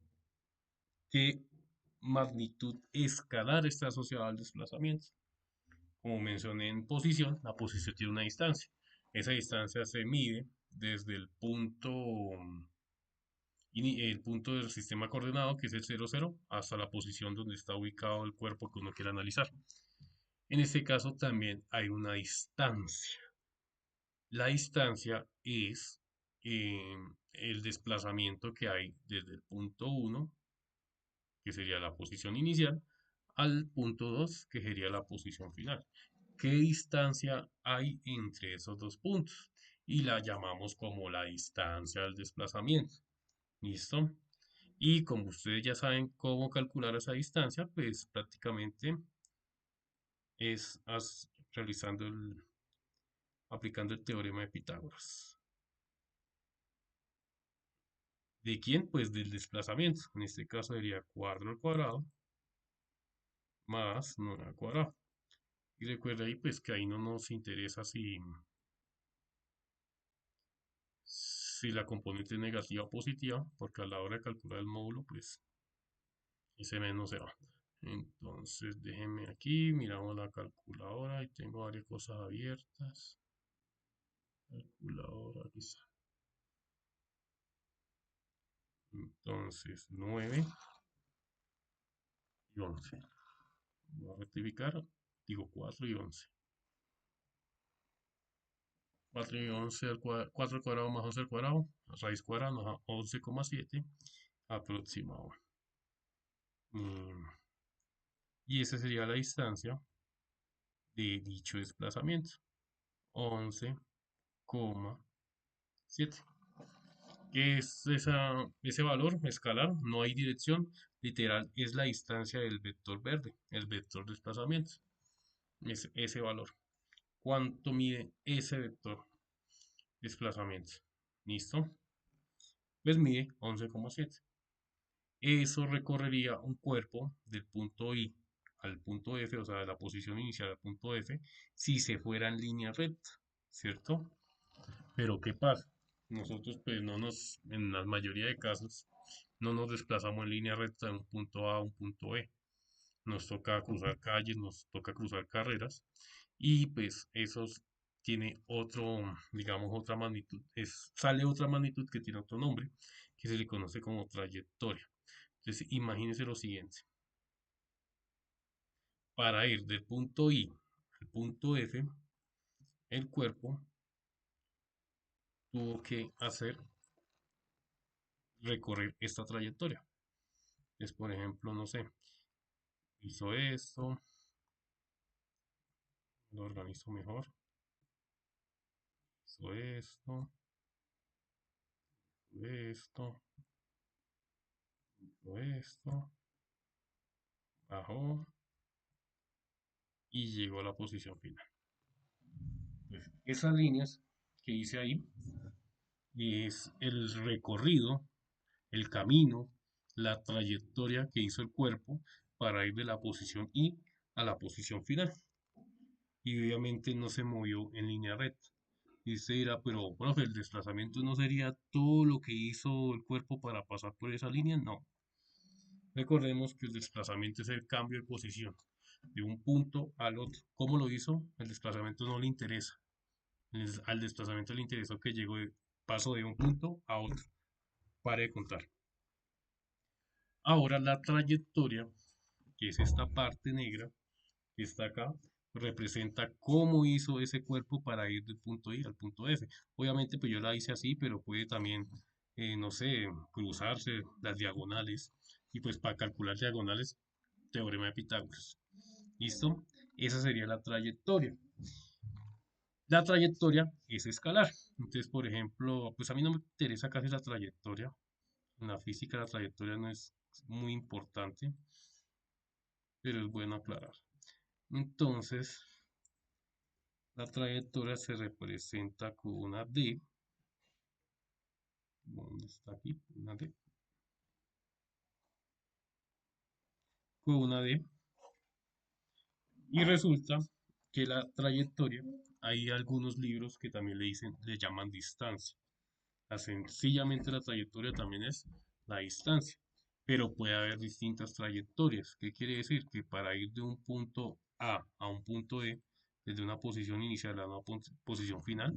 qué magnitud escalar está asociada al desplazamiento. Como mencioné en posición, la posición tiene una distancia. Esa distancia se mide desde el punto del sistema coordenado, que es el 0, 0, hasta la posición donde está ubicado el cuerpo que uno quiere analizar. En este caso también hay una distancia. La distancia es el desplazamiento que hay desde el punto 1, que sería la posición inicial, al punto 2, que sería la posición final. ¿Qué distancia hay entre esos dos puntos? Y la llamamos como la distancia del desplazamiento. ¿Listo? Y como ustedes ya saben cómo calcular esa distancia, pues prácticamente es aplicando el teorema de Pitágoras. ¿De quién? Pues del desplazamiento. En este caso sería 4 al cuadrado más 9 al cuadrado. Y recuerda ahí pues que ahí no nos interesa si la componente es negativa o positiva, porque a la hora de calcular el módulo pues ese menos se va. Entonces déjenme aquí, miramos la calculadora y tengo varias cosas abiertas. Calculadora, aquí está. Entonces 9 y 11. Voy a rectificar, digo 4 y 11. 4 y 11 4 al cuadrado más 11 al cuadrado, raíz cuadrada nos da 11,7 aproximado. Y esa sería la distancia de dicho desplazamiento, 11,7. ¿Qué es ese valor escalar? No hay dirección, literal es la distancia del vector verde, el vector desplazamiento, es ese valor. ¿Cuánto mide ese vector desplazamiento? ¿Listo? Pues mide 11,7. Eso recorrería un cuerpo del punto I al punto F, o sea, de la posición inicial al punto F, si se fuera en línea recta, ¿cierto? Pero ¿qué pasa? Nosotros, pues, en la mayoría de casos, no nos desplazamos en línea recta de un punto A a un punto B. Nos toca cruzar calles, nos toca cruzar carreras, y pues eso tiene digamos, otra magnitud. Sale otra magnitud que tiene otro nombre, que se le conoce como trayectoria. Entonces, imagínense lo siguiente. Para ir del punto I al punto F, el cuerpo tuvo que recorrer esta trayectoria. Entonces, por ejemplo, no sé, hizo esto, lo organizo mejor, hizo esto, hizo esto, bajó y llegó a la posición final. Entonces, esas líneas que hice ahí es el recorrido, el camino, la trayectoria que hizo el cuerpo para ir de la posición I a la posición final. Y obviamente no se movió en línea recta. Y usted dirá, pero profe, el desplazamiento no sería todo lo que hizo el cuerpo para pasar por esa línea. No. Recordemos que el desplazamiento es el cambio de posición de un punto al otro. ¿Cómo lo hizo? El desplazamiento no le interesa. Al desplazamiento le interesó que paso de un punto a otro. Pare de contar. Ahora la trayectoria, que es esta parte negra que está acá, representa cómo hizo ese cuerpo para ir del punto I al punto F. Obviamente, pues yo la hice así, pero puede también, no sé, cruzarse las diagonales. Y pues para calcular diagonales, teorema de Pitágoras. ¿Listo? Esa sería la trayectoria. La trayectoria es escalar. Entonces, por ejemplo, pues a mí no me interesa casi la trayectoria. En la física la trayectoria no es muy importante, pero es bueno aclarar. Entonces, la trayectoria se representa con una D. ¿Dónde está aquí? Una D. Con una D. Y resulta que la trayectoria, hay algunos libros que también le llaman distancia. Sencillamente la trayectoria también es la distancia, pero puede haber distintas trayectorias. ¿Qué quiere decir? Que para ir de un punto a un punto E, desde una posición inicial a una posición final,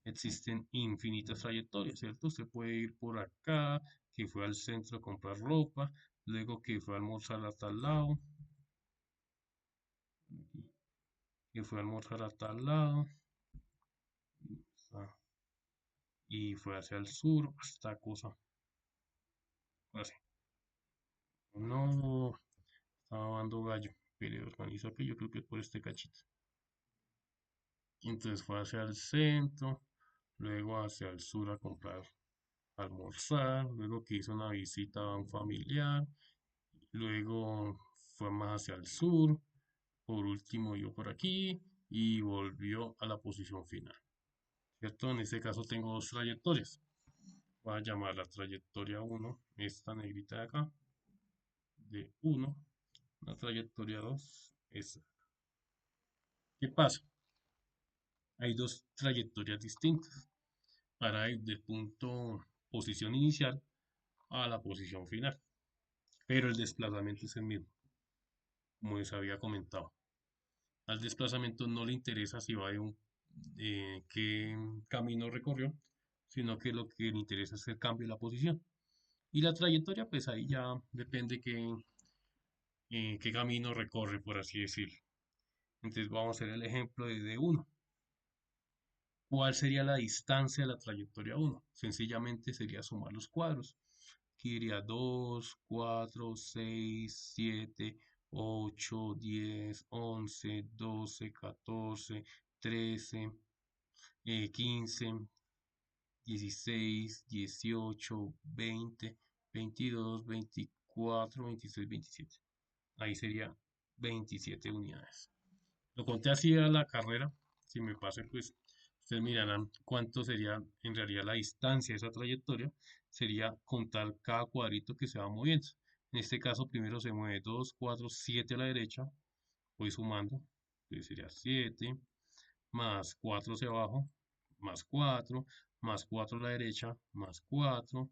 existen infinitas trayectorias, ¿cierto? Usted puede ir por acá, que fue al centro a comprar ropa, luego que fue a almorzar a tal lado, que fue a almorzar a tal lado, ah, y fue hacia el sur, esta cosa, así. No, estaba dando gallo, pero organizó que yo creo que es por este cachito. Entonces fue hacia el centro, luego hacia el sur a comprar, a almorzar, luego que hizo una visita a un familiar, luego fue más hacia el sur, por último yo por aquí y volvió a la posición final. ¿Cierto? En este caso tengo dos trayectorias. Voy a llamar la trayectoria 1, esta negrita de acá, de 1, la trayectoria 2, esta. ¿Qué pasa? Hay dos trayectorias distintas para ir del punto posición inicial a la posición final, pero el desplazamiento es el mismo, como les había comentado. Al desplazamiento no le interesa si va de qué camino recorrió, sino que lo que le interesa es el cambio de la posición. Y la trayectoria, pues ahí ya depende qué camino recorre, por así decirlo. Entonces vamos a hacer el ejemplo de D1. ¿Cuál sería la distancia de la trayectoria 1? Sencillamente sería sumar los cuadros. Aquí iría 2, 4, 6, 7, 8, 10, 11, 12, 14, 13, 15, 16, 18, 20, 22, 24, 26, 27. Ahí sería 27 unidades. Lo conté así a la carrera. Si me pase, pues ustedes mirarán cuánto sería en realidad la distancia de esa trayectoria. Sería contar cada cuadrito que se va moviendo. En este caso, primero se mueve 2, 4, 7 a la derecha. Voy sumando. Entonces sería 7 más 4 hacia abajo, más 4 más 4 a la derecha, más 4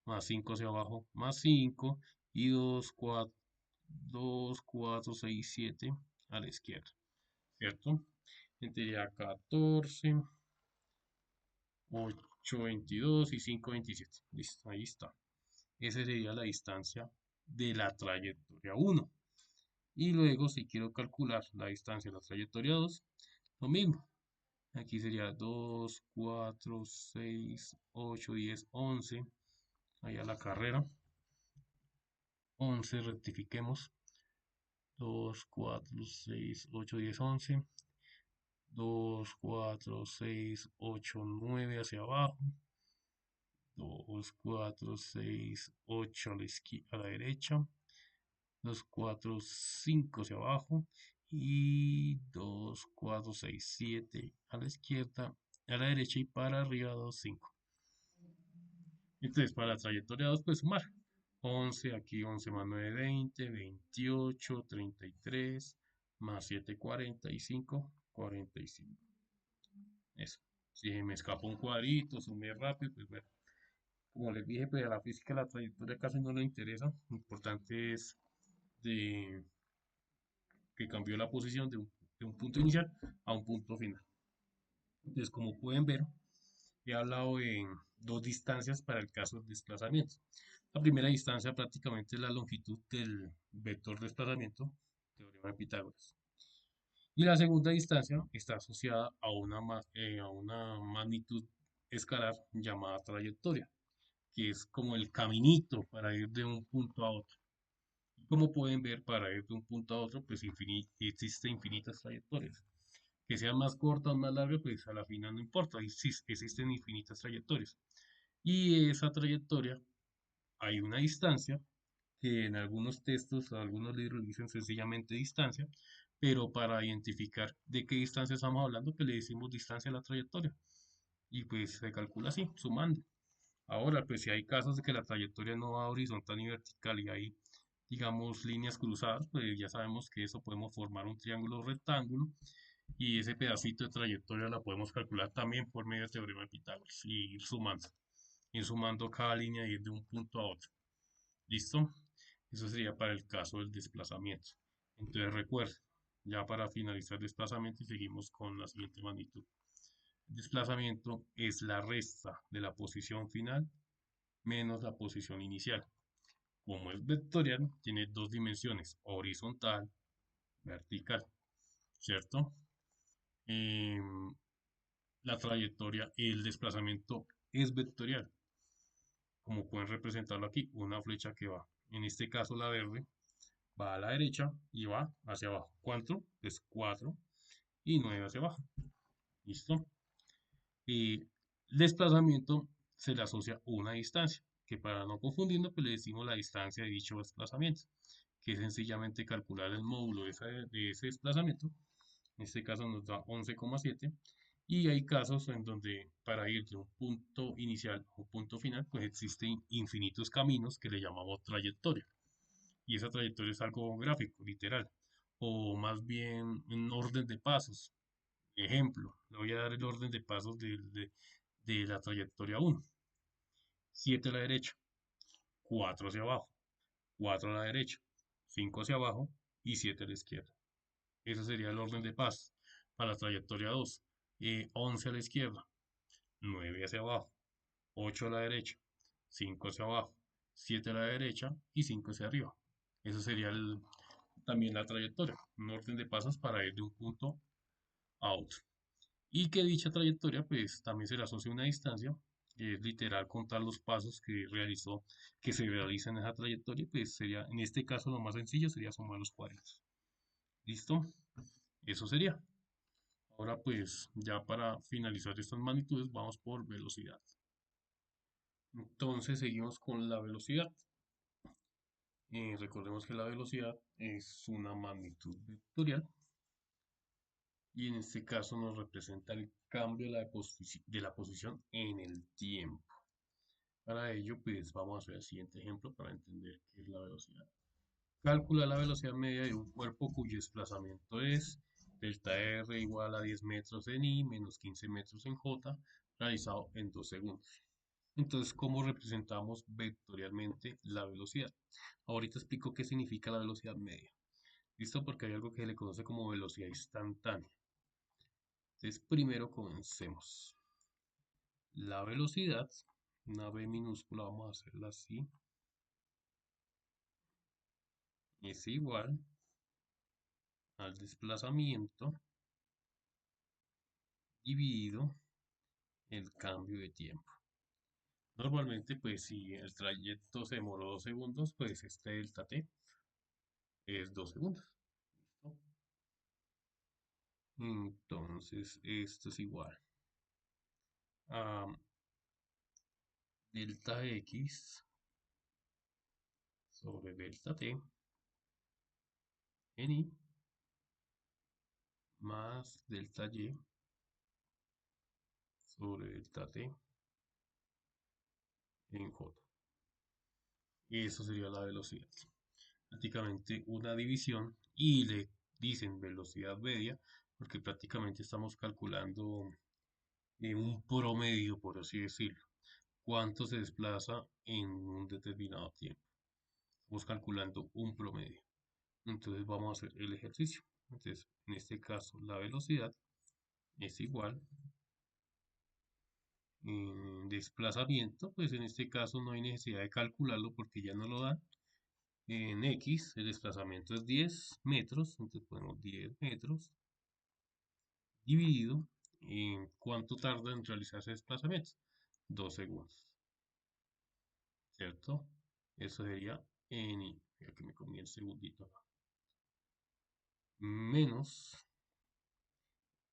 más 5 hacia abajo, más 5 y 2, 4, 2, 4, 6, 7 a la izquierda. ¿Cierto? Tendría 14, 8, 22 y 5, 27. Listo, ahí está. Esa sería la distancia de la trayectoria 1. Y luego, si quiero calcular la distancia de la trayectoria 2, lo mismo. Aquí sería 2, 4, 6, 8, 10, 11. Allá la carrera. 11, rectifiquemos. 2, 4, 6, 8, 10, 11. 2, 4, 6, 8, 9 hacia abajo. 2, 4, 6, 8 a la derecha. 2, 4, 5 hacia abajo. Y 2, 4, 6, 7 a la izquierda, a la derecha y para arriba 2, 5. Entonces, para la trayectoria 2, pues sumar. 11, aquí 11 más 9, 20, 28, 33, más 7, 45, 45. Eso. Si me escapa un cuadrito, sumé rápido, pues bueno, como les dije, pues a la física la trayectoria casi no le interesa. Lo importante es de que cambió la posición de un punto inicial a un punto final. Entonces, como pueden ver, he hablado en dos distancias para el caso del desplazamiento. La primera distancia prácticamente es la longitud del vector desplazamiento, teorema de Pitágoras. Y la segunda distancia está asociada a una magnitud escalar llamada trayectoria, que es como el caminito para ir de un punto a otro. Como pueden ver, para ir de un punto a otro, pues existen infinitas trayectorias. Que sean más cortas o más largas, pues a la final no importa, existen infinitas trayectorias. Y esa trayectoria, hay una distancia, que en algunos textos o algunos libros dicen sencillamente distancia, pero para identificar de qué distancia estamos hablando, pues le decimos distancia a la trayectoria. Y pues se calcula así, sumando. Ahora, pues si hay casos de que la trayectoria no va horizontal ni vertical y hay, digamos, líneas cruzadas, pues ya sabemos que eso podemos formar un triángulo rectángulo y ese pedacito de trayectoria la podemos calcular también por medio del teorema de Pitágoras y ir sumando cada línea y ir de un punto a otro. ¿Listo? Eso sería para el caso del desplazamiento. Entonces recuerden, ya para finalizar el desplazamiento y seguimos con la siguiente magnitud. El desplazamiento es la resta de la posición final menos la posición inicial. Como es vectorial, tiene dos dimensiones, horizontal, vertical, ¿cierto? Em, la trayectoria, el desplazamiento es vectorial, como pueden representarlo aquí, una flecha que va, en este caso la verde, va a la derecha y va hacia abajo. ¿Cuánto? Es 4 y 9 hacia abajo. ¿Listo? Y el desplazamiento se le asocia una distancia, que para no confundirnos, pues le decimos la distancia de dicho desplazamiento, que es sencillamente calcular el módulo de ese desplazamiento. En este caso nos da 11,7. Y hay casos en donde para ir de un punto inicial a un punto final, pues existen infinitos caminos que le llamamos trayectoria. Y esa trayectoria es algo gráfico, literal, o más bien en orden de pasos. Ejemplo, le voy a dar el orden de pasos de la trayectoria 1. 7 a la derecha, 4 hacia abajo, 4 a la derecha, 5 hacia abajo y 7 a la izquierda. Ese sería el orden de pasos. Para la trayectoria 2, 11 a la izquierda, 9 hacia abajo, 8 a la derecha, 5 hacia abajo, 7 a la derecha y 5 hacia arriba. Eso sería también la trayectoria, un orden de pasos para ir de un punto a otro. Y que dicha trayectoria pues también se le asocia una distancia, que es literal contar los pasos que se realizan en esa trayectoria, pues sería, en este caso lo más sencillo sería sumar los cuadritos. ¿Listo? Eso sería. Ahora pues ya para finalizar estas magnitudes vamos por velocidad. Entonces seguimos con la velocidad. Recordemos que la velocidad es una magnitud vectorial y en este caso nos representa el cambio de la posición en el tiempo. Para ello, pues vamos a hacer el siguiente ejemplo para entender qué es la velocidad. Calcula la velocidad media de un cuerpo cuyo desplazamiento es delta R igual a 10 metros en I menos 15 metros en J, realizado en 2 segundos. Entonces, ¿cómo representamos vectorialmente la velocidad? Ahorita explico qué significa la velocidad media. ¿Listo? Porque hay algo que se le conoce como velocidad instantánea. Entonces, primero comencemos. La velocidad, una V minúscula, vamos a hacerla así, es igual al desplazamiento dividido el cambio de tiempo. Normalmente, pues si el trayecto se demoró 2 segundos, pues este delta t es 2 segundos. ¿Listo? Entonces, esto es igual a delta x sobre delta t en i más delta y sobre delta t en j. Eso sería la velocidad. Prácticamente una división y le dicen velocidad media porque prácticamente estamos calculando un promedio, por así decirlo. ¿Cuánto se desplaza en un determinado tiempo? Estamos calculando un promedio. Entonces vamos a hacer el ejercicio. Entonces, en este caso, la velocidad es igual en desplazamiento, pues en este caso no hay necesidad de calcularlo porque ya no lo dan. En X, el desplazamiento es 10 metros, entonces ponemos 10 metros dividido en cuánto tarda en realizar ese desplazamiento. 2 segundos, ¿cierto? Eso sería N, mira que me comí el segundito, menos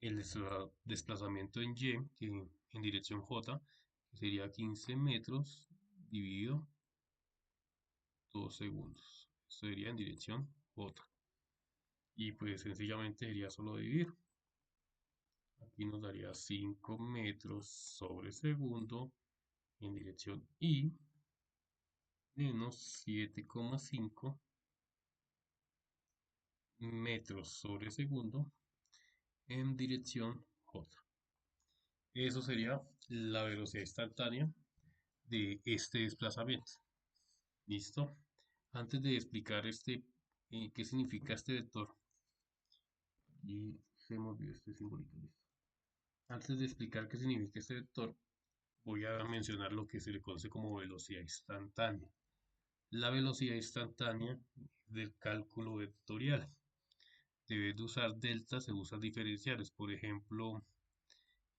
el desplazamiento en Y, que en dirección J, que sería 15 metros dividido 2 segundos. Eso sería en dirección J. Y pues sencillamente sería solo dividir. Aquí nos daría 5 metros sobre segundo en dirección Y menos 7,5 metros sobre segundo en dirección J. Eso sería la velocidad instantánea de este desplazamiento. ¿Listo? Antes de explicar qué significa este vector, y se me olvidó este simbolito, listo. Antes de explicar qué significa este vector, voy a mencionar lo que se le conoce como velocidad instantánea. La velocidad instantánea del cálculo vectorial. En vez de usar delta, se usan diferenciales. Por ejemplo,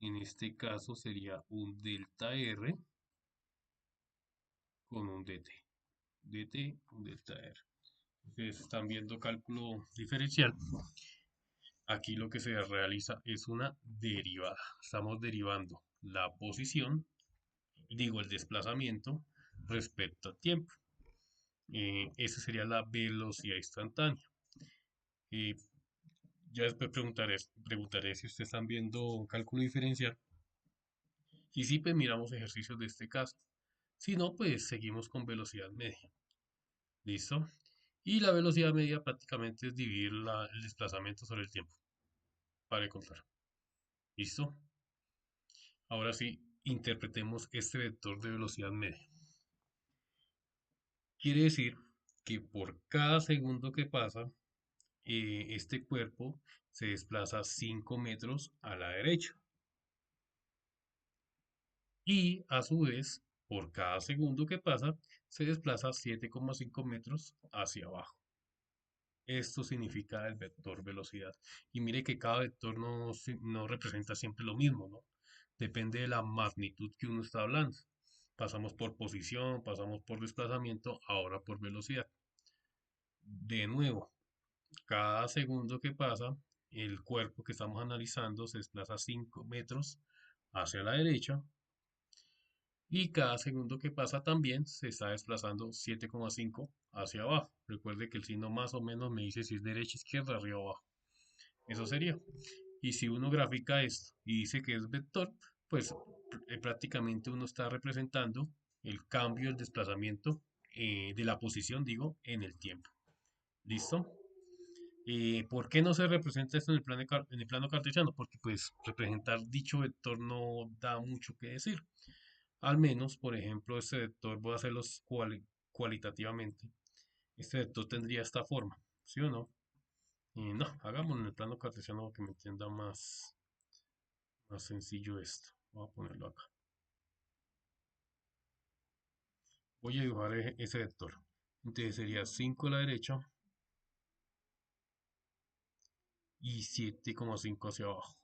en este caso sería un delta R con un dt. Dt, un delta R. Ustedes están viendo cálculo diferencial. Aquí lo que se realiza es una derivada. Estamos derivando la posición, digo el desplazamiento, respecto a tiempo. Esa sería la velocidad instantánea. Y ya después preguntaré si ustedes están viendo cálculo diferencial. Y si pues miramos ejercicios de este caso. Si no, pues seguimos con velocidad media. ¿Listo? Y la velocidad media prácticamente es dividir el desplazamiento sobre el tiempo. Para de contar. ¿Listo? Ahora sí, interpretemos este vector de velocidad media. Quiere decir que por cada segundo que pasa, este cuerpo se desplaza 5 metros a la derecha. Y a su vez, por cada segundo que pasa, se desplaza 7,5 metros hacia abajo. Esto significa el vector velocidad. Y mire que cada vector no representa siempre lo mismo, ¿no? Depende de la magnitud que uno está hablando. Pasamos por posición, pasamos por desplazamiento, ahora por velocidad. De nuevo, cada segundo que pasa, el cuerpo que estamos analizando se desplaza 5 metros hacia la derecha y cada segundo que pasa también se está desplazando 7,5 hacia abajo. Recuerde que el signo más o menos me dice si es derecha, izquierda, arriba o abajo. Eso sería. Y si uno grafica esto y dice que es vector, pues prácticamente uno está representando el cambio, el desplazamiento de la posición, digo, en el tiempo. ¿Listo? ¿Por qué no se representa esto en el plano cartesiano? Porque pues representar dicho vector no da mucho que decir. Al menos, por ejemplo, este vector, voy a hacerlo cualitativamente. Este vector tendría esta forma, ¿sí o no? No, hagámoslo en el plano cartesiano para que me entienda más sencillo esto. Voy a ponerlo acá. Voy a dibujar ese vector. Entonces sería 5 a la derecha y 7,5 hacia abajo.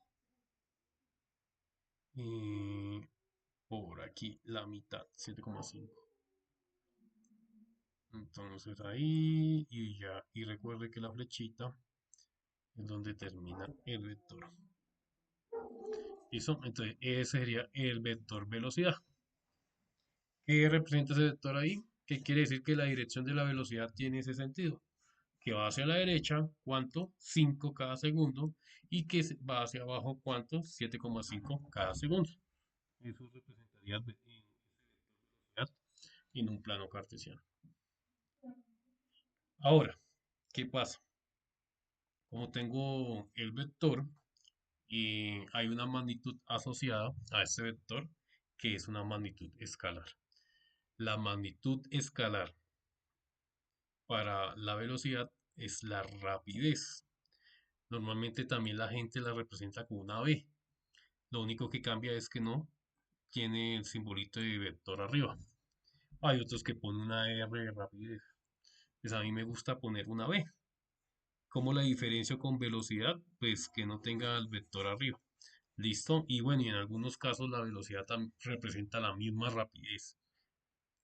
Y por aquí la mitad, 7,5. Entonces ahí y ya. Y recuerde que la flechita es donde termina el vector. ¿Listo? Entonces ese sería el vector velocidad. ¿Qué representa ese vector ahí? ¿Qué quiere decir que la dirección de la velocidad tiene ese sentido? Que va hacia la derecha, ¿cuánto? 5 cada segundo. Y que va hacia abajo, ¿cuánto? 7,5 cada segundo. Eso representaría ese vector velocidad en un plano cartesiano. Ahora, ¿qué pasa? Como tengo el vector hay una magnitud asociada a este vector que es una magnitud escalar. La magnitud escalar para la velocidad es la rapidez. Normalmente también la gente la representa con una V. Lo único que cambia es que no tiene el simbolito de vector arriba. Hay otros que ponen una R de rapidez. Pues a mí me gusta poner una V. ¿Cómo la diferencio con velocidad? Pues que no tenga el vector arriba. Listo. Y bueno, y en algunos casos la velocidad representa la misma rapidez.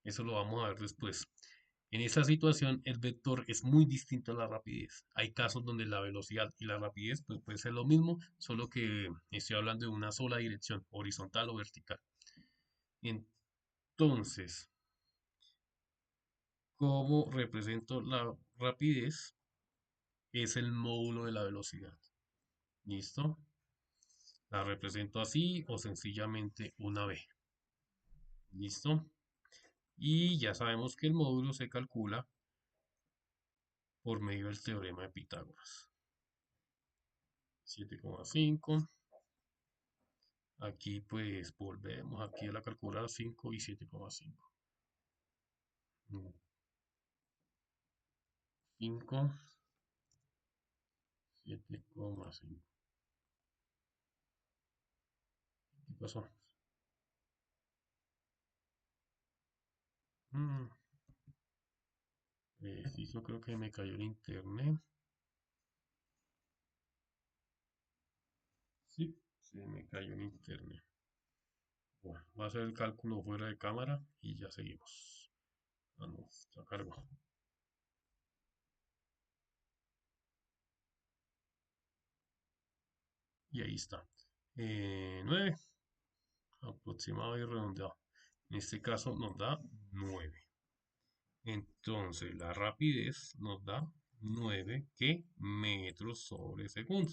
Eso lo vamos a ver después. En esta situación, el vector es muy distinto a la rapidez. Hay casos donde la velocidad y la rapidez pues, puede ser lo mismo, solo que estoy hablando de una sola dirección, horizontal o vertical. Entonces, ¿cómo represento la rapidez? Es el módulo de la velocidad. ¿Listo? La represento así o sencillamente una V. ¿Listo? Y ya sabemos que el módulo se calcula por medio del teorema de Pitágoras. 7,5. Aquí pues volvemos aquí a la calculadora 5 y 7,5. 5, 7,5. ¿Qué pasó? Mm, Preciso, creo que me cayó el internet. Sí, se me cayó el internet. Bueno, va a hacer el cálculo fuera de cámara y ya seguimos. Vamos, ya cargo. Y ahí está. 9, aproximado y redondeado. En este caso nos da 9. Entonces la rapidez nos da 9 ¿qué? Metros sobre segundo.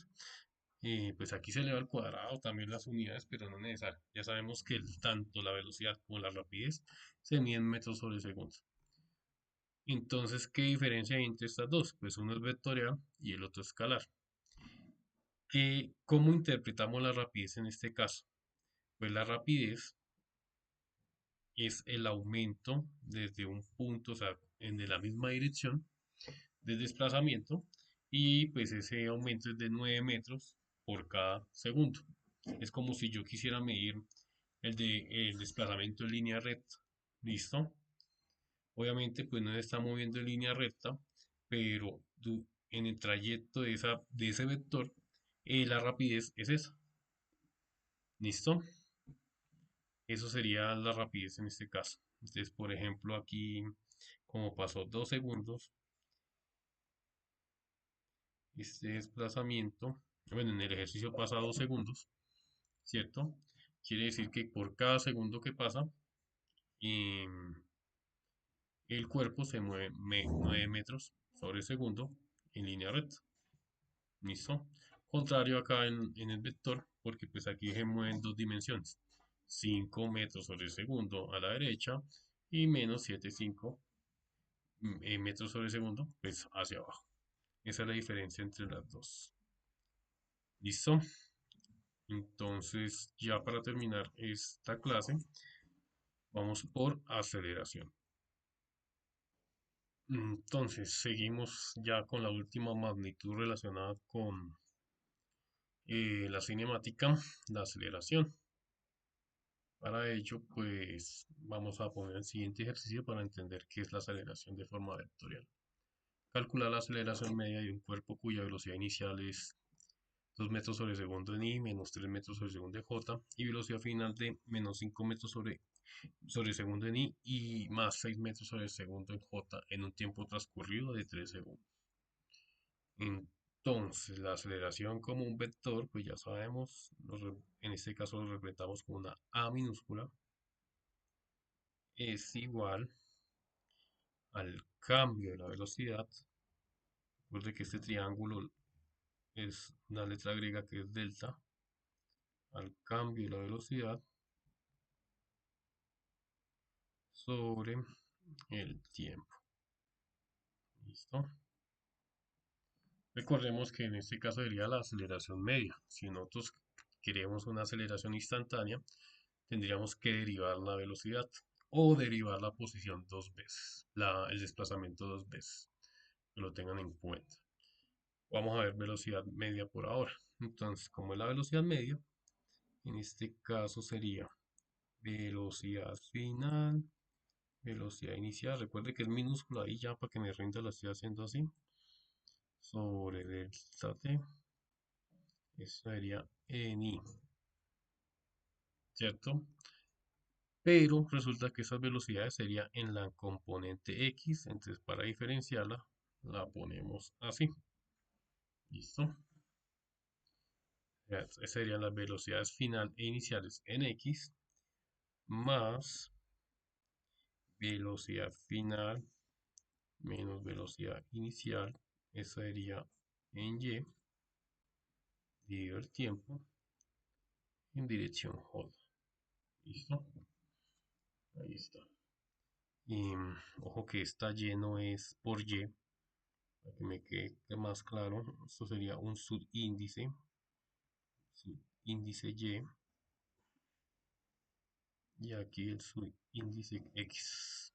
Pues aquí se eleva al cuadrado también las unidades, pero no es necesario. Ya sabemos que tanto la velocidad como la rapidez se miden en metros sobre segundo. Entonces, ¿qué diferencia hay entre estas dos? Pues uno es vectorial y el otro escalar. ¿Cómo interpretamos la rapidez en este caso? Pues la rapidez es el aumento desde un punto, o sea, en la misma dirección de desplazamiento, y pues ese aumento es de 9 metros por cada segundo. Es como si yo quisiera medir el desplazamiento en línea recta. ¿Listo? Obviamente pues no se está moviendo en línea recta, pero en el trayecto de ese vector, la rapidez es esa. ¿Listo? Eso sería la rapidez en este caso. Entonces, por ejemplo, aquí, como pasó 2 segundos, este desplazamiento, bueno, en el ejercicio pasa 2 segundos, ¿cierto? Quiere decir que por cada segundo que pasa, em, el cuerpo se mueve 9 metros sobre segundo en línea recta. ¿Listo? Contrario acá en el vector, porque pues aquí se mueve en dos dimensiones. 5 metros sobre segundo a la derecha y menos 7,5 metros sobre segundo, pues hacia abajo. Esa es la diferencia entre las dos. ¿Listo? Entonces, ya para terminar esta clase, vamos por aceleración. Entonces, seguimos ya con la última magnitud relacionada con la cinemática, la aceleración. Para ello, pues vamos a poner el siguiente ejercicio para entender qué es la aceleración de forma vectorial. Calcular la aceleración media de un cuerpo cuya velocidad inicial es 2 metros sobre segundo en i, menos 3 metros sobre segundo en j, y velocidad final de menos 5 metros sobre segundo en i y más 6 metros sobre segundo en j en un tiempo transcurrido de 3 segundos. Entonces, la aceleración como un vector, pues ya sabemos, en este caso lo representamos con una a minúscula, es igual al cambio de la velocidad. Recuerde que este triángulo es una letra griega que es delta, al cambio de la velocidad sobre el tiempo. ¿Listo? Recordemos que en este caso sería la aceleración media. Si nosotros queremos una aceleración instantánea, tendríamos que derivar la velocidad o derivar la posición dos veces, el desplazamiento dos veces, que lo tengan en cuenta. Vamos a ver velocidad media por ahora. Entonces, como es la velocidad media, en este caso sería velocidad final, velocidad inicial. Recuerde que es minúscula ahí ya para que me rinda la estoy haciendo así. Sobre delta t, eso sería en i, ¿cierto? Pero resulta que esas velocidades serían en la componente x, entonces para diferenciarla la ponemos así. ¿Listo? Esas serían las velocidades final e iniciales en x más velocidad final menos velocidad inicial, eso sería en y, dividido el tiempo en dirección J. ¿Listo? Ahí está. Y ojo que esta y no es por y, para que me quede más claro. Esto sería un subíndice y aquí el subíndice x.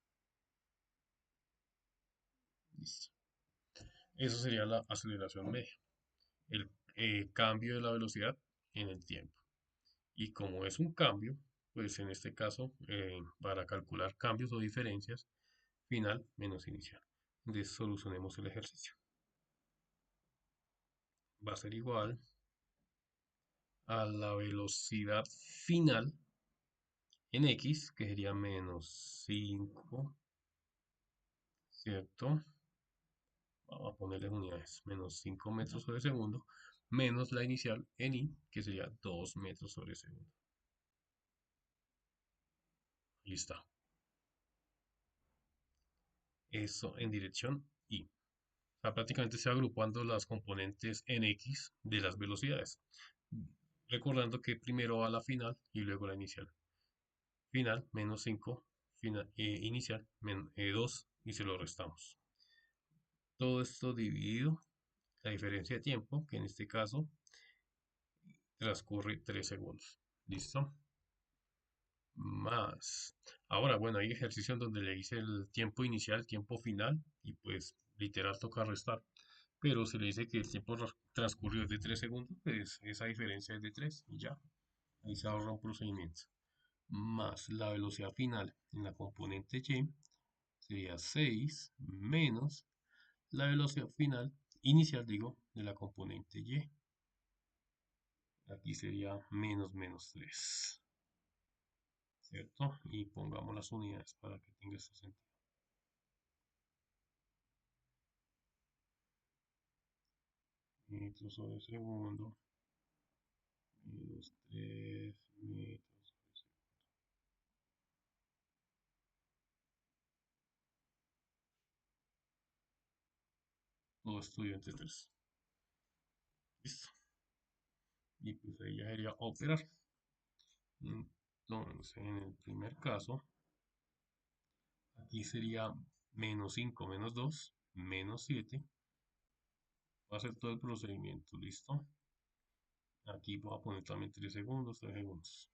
Listo. Eso sería la aceleración media, el cambio de la velocidad en el tiempo. Y como es un cambio, pues en este caso, para calcular cambios o diferencias, final menos inicial. Entonces solucionemos el ejercicio. Va a ser igual a la velocidad final en x, que sería menos 5, ¿cierto? Vamos a ponerle unidades, menos 5 metros sobre segundo, menos la inicial en i, que sería 2 metros sobre segundo. Ahí está. Eso en dirección i. O sea, prácticamente se agrupando las componentes en x de las velocidades. Recordando que primero va la final y luego la inicial. Final menos 5, inicial 2 y se lo restamos. Todo esto dividido, la diferencia de tiempo, que en este caso transcurre 3 segundos. ¿Listo? Más. Ahora, bueno, hay ejercicio donde le hice el tiempo inicial, tiempo final, y pues literal toca restar. Pero si le dice que el tiempo transcurrió de 3 segundos, pues esa diferencia es de 3 y ya. Ahí se ahorra un procedimiento. Más la velocidad final en la componente y sería 6 menos la velocidad final, inicial digo, de la componente y. Aquí sería menos menos 3, ¿cierto? Y pongamos las unidades para que tenga este sentido. Metros sobre segundo, menos 3 metros sobre segundo. Todo estudiante 3. Listo. Y pues ahí ya sería operar. Entonces, en el primer caso, aquí sería menos 5 menos 2 menos 7. Va a hacer todo el procedimiento, ¿listo? Aquí voy a poner también 3 segundos, 3 segundos.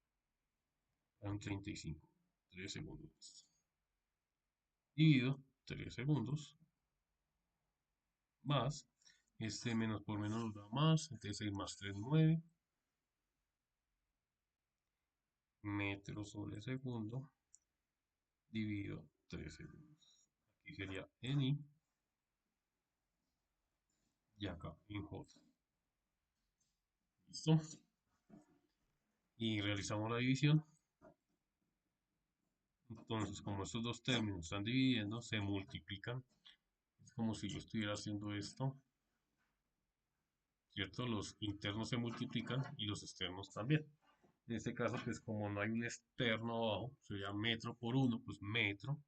Son 35. 3 segundos, listo. Dividido 3 segundos más, este menos por menos nos da más, entonces 6 más 3, 9 metros sobre segundo, dividido 3 segundos. Aquí sería en i y acá en j. ¿Listo? Y realizamos la división. Entonces, como estos dos términos están dividiendo, se multiplican. Es como si yo estuviera haciendo esto, ¿cierto? Los internos se multiplican y los externos también. En este caso, pues como no hay un externo abajo, sería metro por 1, pues metro.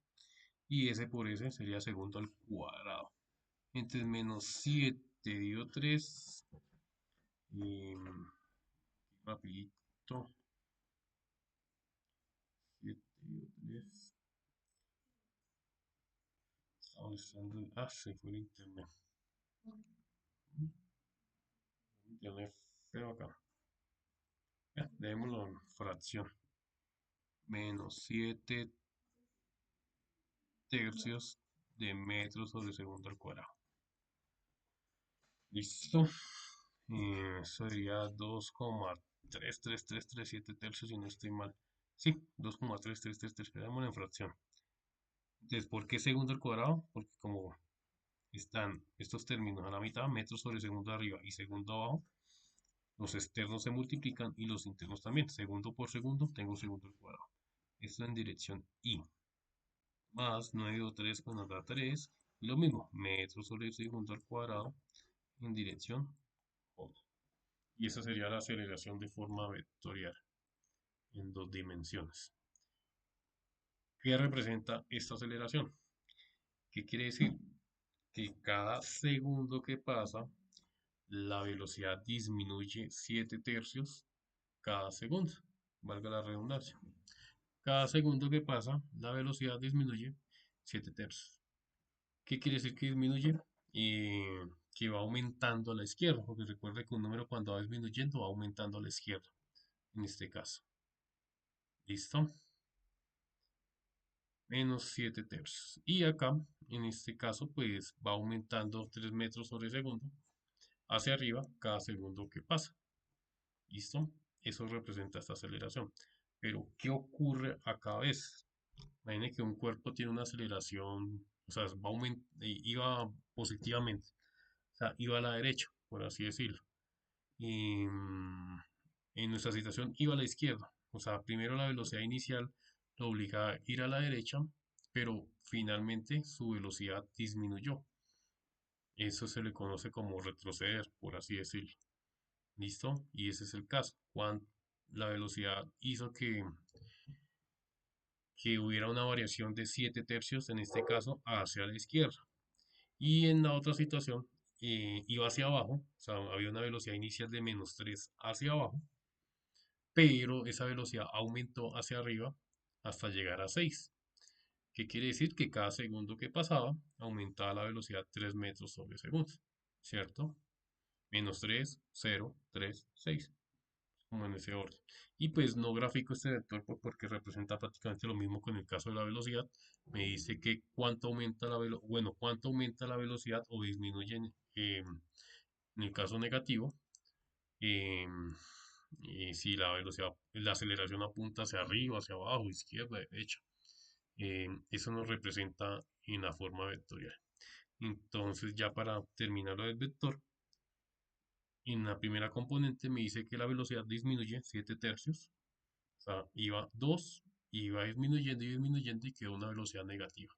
Y S por S sería segundo al cuadrado. Entonces, menos 7 dividido 3. Y, rapidito. 7 dividido 3. Se fue el internet. Tiene feo acá. Ya, dejémoslo en fracción. Menos 7 tercios de metro sobre segundo al cuadrado. ¿Listo? Eso sería 2,33337 tercios si no estoy mal. Sí, 2,3333. Quedémoslo en fracción. Entonces, ¿por qué segundo al cuadrado? Porque como están estos términos a la mitad, metro sobre segundo arriba y segundo abajo, los externos se multiplican y los internos también. Segundo por segundo, tengo segundo al cuadrado. Esto en dirección I. Más 9 pues nos da 3. Y lo mismo, metro sobre segundo al cuadrado en dirección J. Y esa sería la aceleración de forma vectorial en dos dimensiones. ¿Qué representa esta aceleración? ¿Qué quiere decir? Que cada segundo que pasa, la velocidad disminuye 7 tercios cada segundo. Valga la redundancia. Cada segundo que pasa, la velocidad disminuye 7 tercios. ¿Qué quiere decir que disminuye? Que va aumentando a la izquierda, porque recuerde que un número cuando va disminuyendo va aumentando a la izquierda, en este caso. ¿Listo? Menos 7 tercios. Y acá, en este caso, pues va aumentando 3 metros sobre segundo hacia arriba cada segundo que pasa. ¿Listo? Eso representa esta aceleración. Pero, ¿qué ocurre a cada vez? Imagine que un cuerpo tiene una aceleración, o sea, iba positivamente, o sea, iba a la derecha, por así decirlo. Y en nuestra situación iba a la izquierda. O sea, primero la velocidad inicial lo obliga a ir a la derecha, pero finalmente su velocidad disminuyó. Eso se le conoce como retroceder, por así decirlo. ¿Listo? Y ese es el caso. Cuando la velocidad hizo que hubiera una variación de 7 tercios, en este caso, hacia la izquierda. Y en la otra situación iba hacia abajo, o sea, había una velocidad inicial de menos 3 hacia abajo, pero esa velocidad aumentó hacia arriba hasta llegar a 6. ¿Qué quiere decir? Que cada segundo que pasaba aumentaba la velocidad 3 metros sobre segundo, ¿cierto? Menos 3, 0, 3, 6, como en ese orden. Y pues no gráfico este vector porque representa prácticamente lo mismo con el caso de la velocidad. Me dice que cuánto aumenta la velocidad, bueno, cuánto aumenta la velocidad o disminuye en el caso negativo. Y si la velocidad, la aceleración apunta hacia arriba, hacia abajo, izquierda, derecha. Eso nos representa en la forma vectorial. Entonces, ya para terminar lo del vector, en la primera componente me dice que la velocidad disminuye 7 tercios. O sea, iba 2, iba disminuyendo y disminuyendo y quedó una velocidad negativa,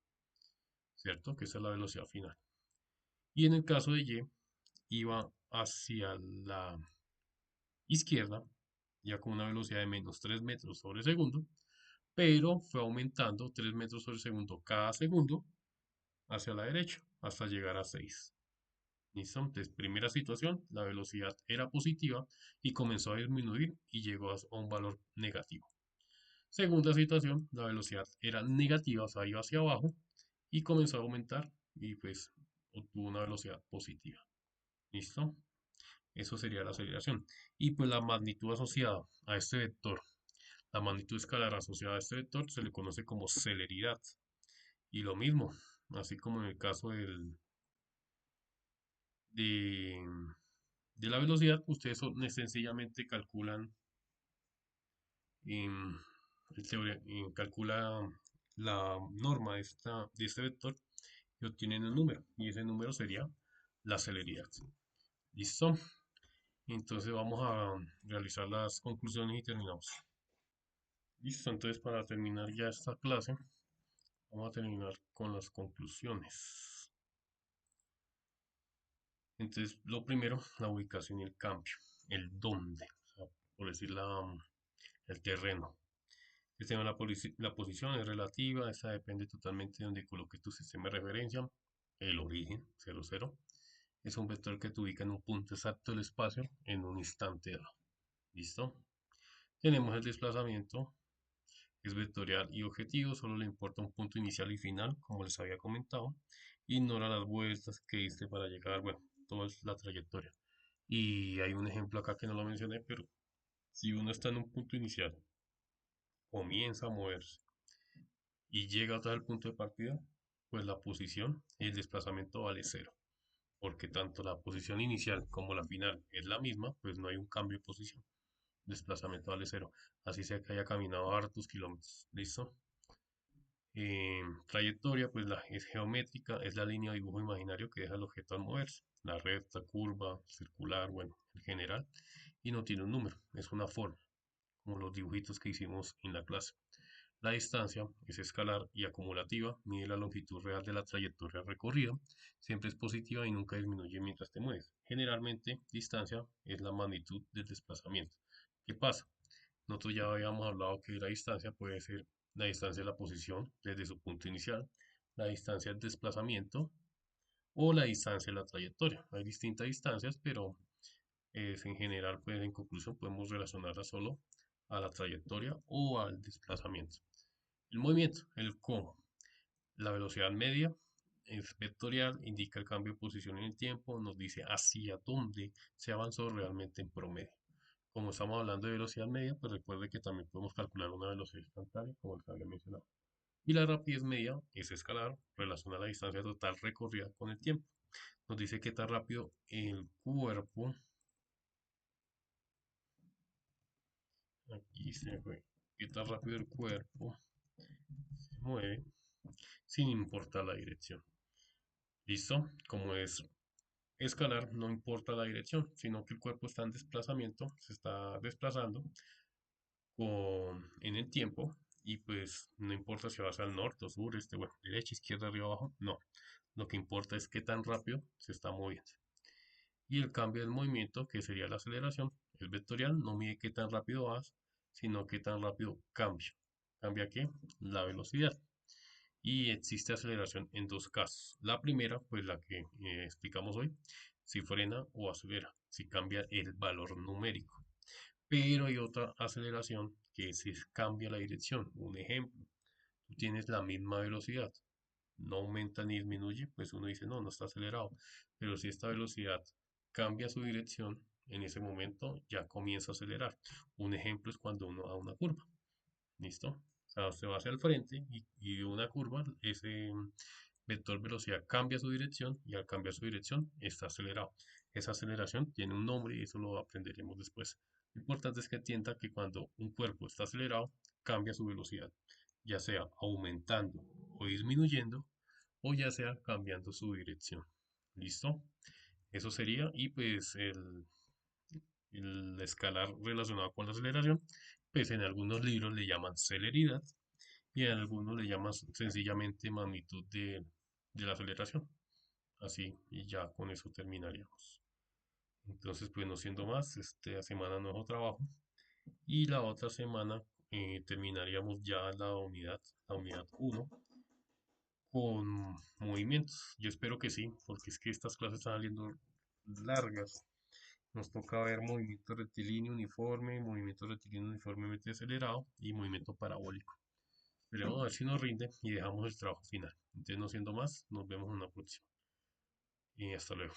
¿cierto? Que esa es la velocidad final. Y en el caso de Y, iba hacia la izquierda, ya con una velocidad de menos 3 metros sobre segundo, pero fue aumentando 3 metros sobre segundo cada segundo hacia la derecha hasta llegar a 6. ¿Listo? Entonces, primera situación, la velocidad era positiva y comenzó a disminuir y llegó a un valor negativo. Segunda situación, la velocidad era negativa, o sea, iba hacia abajo y comenzó a aumentar y pues obtuvo una velocidad positiva. ¿Listo? Eso sería la aceleración. Y pues la magnitud asociada a este vector, la magnitud escalar asociada a este vector se le conoce como celeridad. Y lo mismo, así como en el caso de, de la velocidad, ustedes sencillamente calculan, em, calcula la norma de este vector y obtienen el número. Y ese número sería la celeridad. ¿Listo? Entonces vamos a realizar las conclusiones y terminamos. Listo, entonces para terminar ya esta clase, vamos a terminar con las conclusiones. Entonces, lo primero, la ubicación y el cambio, el dónde, o sea, por decir el terreno. El tema de la posición es relativa, esa depende totalmente de donde coloques tu sistema de referencia. El origen, 0, 0, es un vector que te ubica en un punto exacto del espacio en un instante dado. ¿Listo? Tenemos el desplazamiento, es vectorial y objetivo, solo le importa un punto inicial y final, como les había comentado. Ignora las vueltas que diste para llegar, bueno, toda la trayectoria. Y hay un ejemplo acá que no lo mencioné, pero si uno está en un punto inicial, comienza a moverse y llega hasta el punto de partida, pues la posición, el desplazamiento vale cero, porque tanto la posición inicial como la final es la misma, pues no hay un cambio de posición. Desplazamiento vale cero. Así sea que haya caminado hartos kilómetros. ¿Listo? Trayectoria, pues es geométrica, es la línea o dibujo imaginario que deja el objeto al moverse. La recta, curva, circular, bueno, en general. Y no tiene un número, es una forma, como los dibujitos que hicimos en la clase. La distancia es escalar y acumulativa, mide la longitud real de la trayectoria recorrida, siempre es positiva y nunca disminuye mientras te mueves. Generalmente, distancia es la magnitud del desplazamiento. ¿Qué pasa? Nosotros ya habíamos hablado que la distancia puede ser la distancia de la posición desde su punto inicial, la distancia del desplazamiento o la distancia de la trayectoria. Hay distintas distancias, pero en general, pues en conclusión, podemos relacionarla solo a la trayectoria o al desplazamiento. El movimiento, el cómo. La velocidad media es vectorial, indica el cambio de posición en el tiempo, nos dice hacia dónde se avanzó realmente en promedio. Como estamos hablando de velocidad media, pues recuerde que también podemos calcular una velocidad instantánea, como el que había mencionado. Y la rapidez media es escalar, relaciona la distancia total recorrida con el tiempo. Nos dice qué tan rápido el cuerpo, aquí se fue, qué tan rápido el cuerpo se mueve sin importar la dirección. ¿Listo? Como es escalar, no importa la dirección, sino que el cuerpo está en desplazamiento, se está desplazando en el tiempo y pues no importa si vas al norte o sur, este, bueno, derecha, izquierda, arriba, abajo, no. Lo que importa es qué tan rápido se está moviendo. Y el cambio del movimiento, que sería la aceleración, el vectorial no mide qué tan rápido vas, sino qué tan rápido cambia. ¿Cambia qué? La velocidad. Y existe aceleración en dos casos. La primera, pues la que explicamos hoy, si frena o acelera, si cambia el valor numérico. Pero hay otra aceleración que si cambia la dirección. Un ejemplo, tú tienes la misma velocidad, no aumenta ni disminuye, pues uno dice, no, no está acelerado. Pero si esta velocidad cambia su dirección, en ese momento ya comienza a acelerar. Un ejemplo es cuando uno da una curva. ¿Listo? O sea, usted va hacia el frente y una curva, ese vector velocidad cambia su dirección y al cambiar su dirección está acelerado. Esa aceleración tiene un nombre y eso lo aprenderemos después. Lo importante es que entienda que cuando un cuerpo está acelerado, cambia su velocidad, ya sea aumentando o disminuyendo o ya sea cambiando su dirección. ¿Listo? Eso sería y pues el escalar relacionado con la aceleración, pues en algunos libros le llaman celeridad y en algunos le llaman sencillamente magnitud de la aceleración. Así, y ya con eso terminaríamos. Entonces, pues no siendo más, esta semana no es trabajo y la otra semana terminaríamos ya la unidad uno con movimientos. Yo espero que sí, porque es que estas clases están saliendo largas. Nos toca ver movimiento rectilíneo uniforme, movimiento rectilíneo uniformemente acelerado y movimiento parabólico. Veremos a ver si nos rinde y dejamos el trabajo final. Entonces, no siendo más, nos vemos en una próxima. Y hasta luego.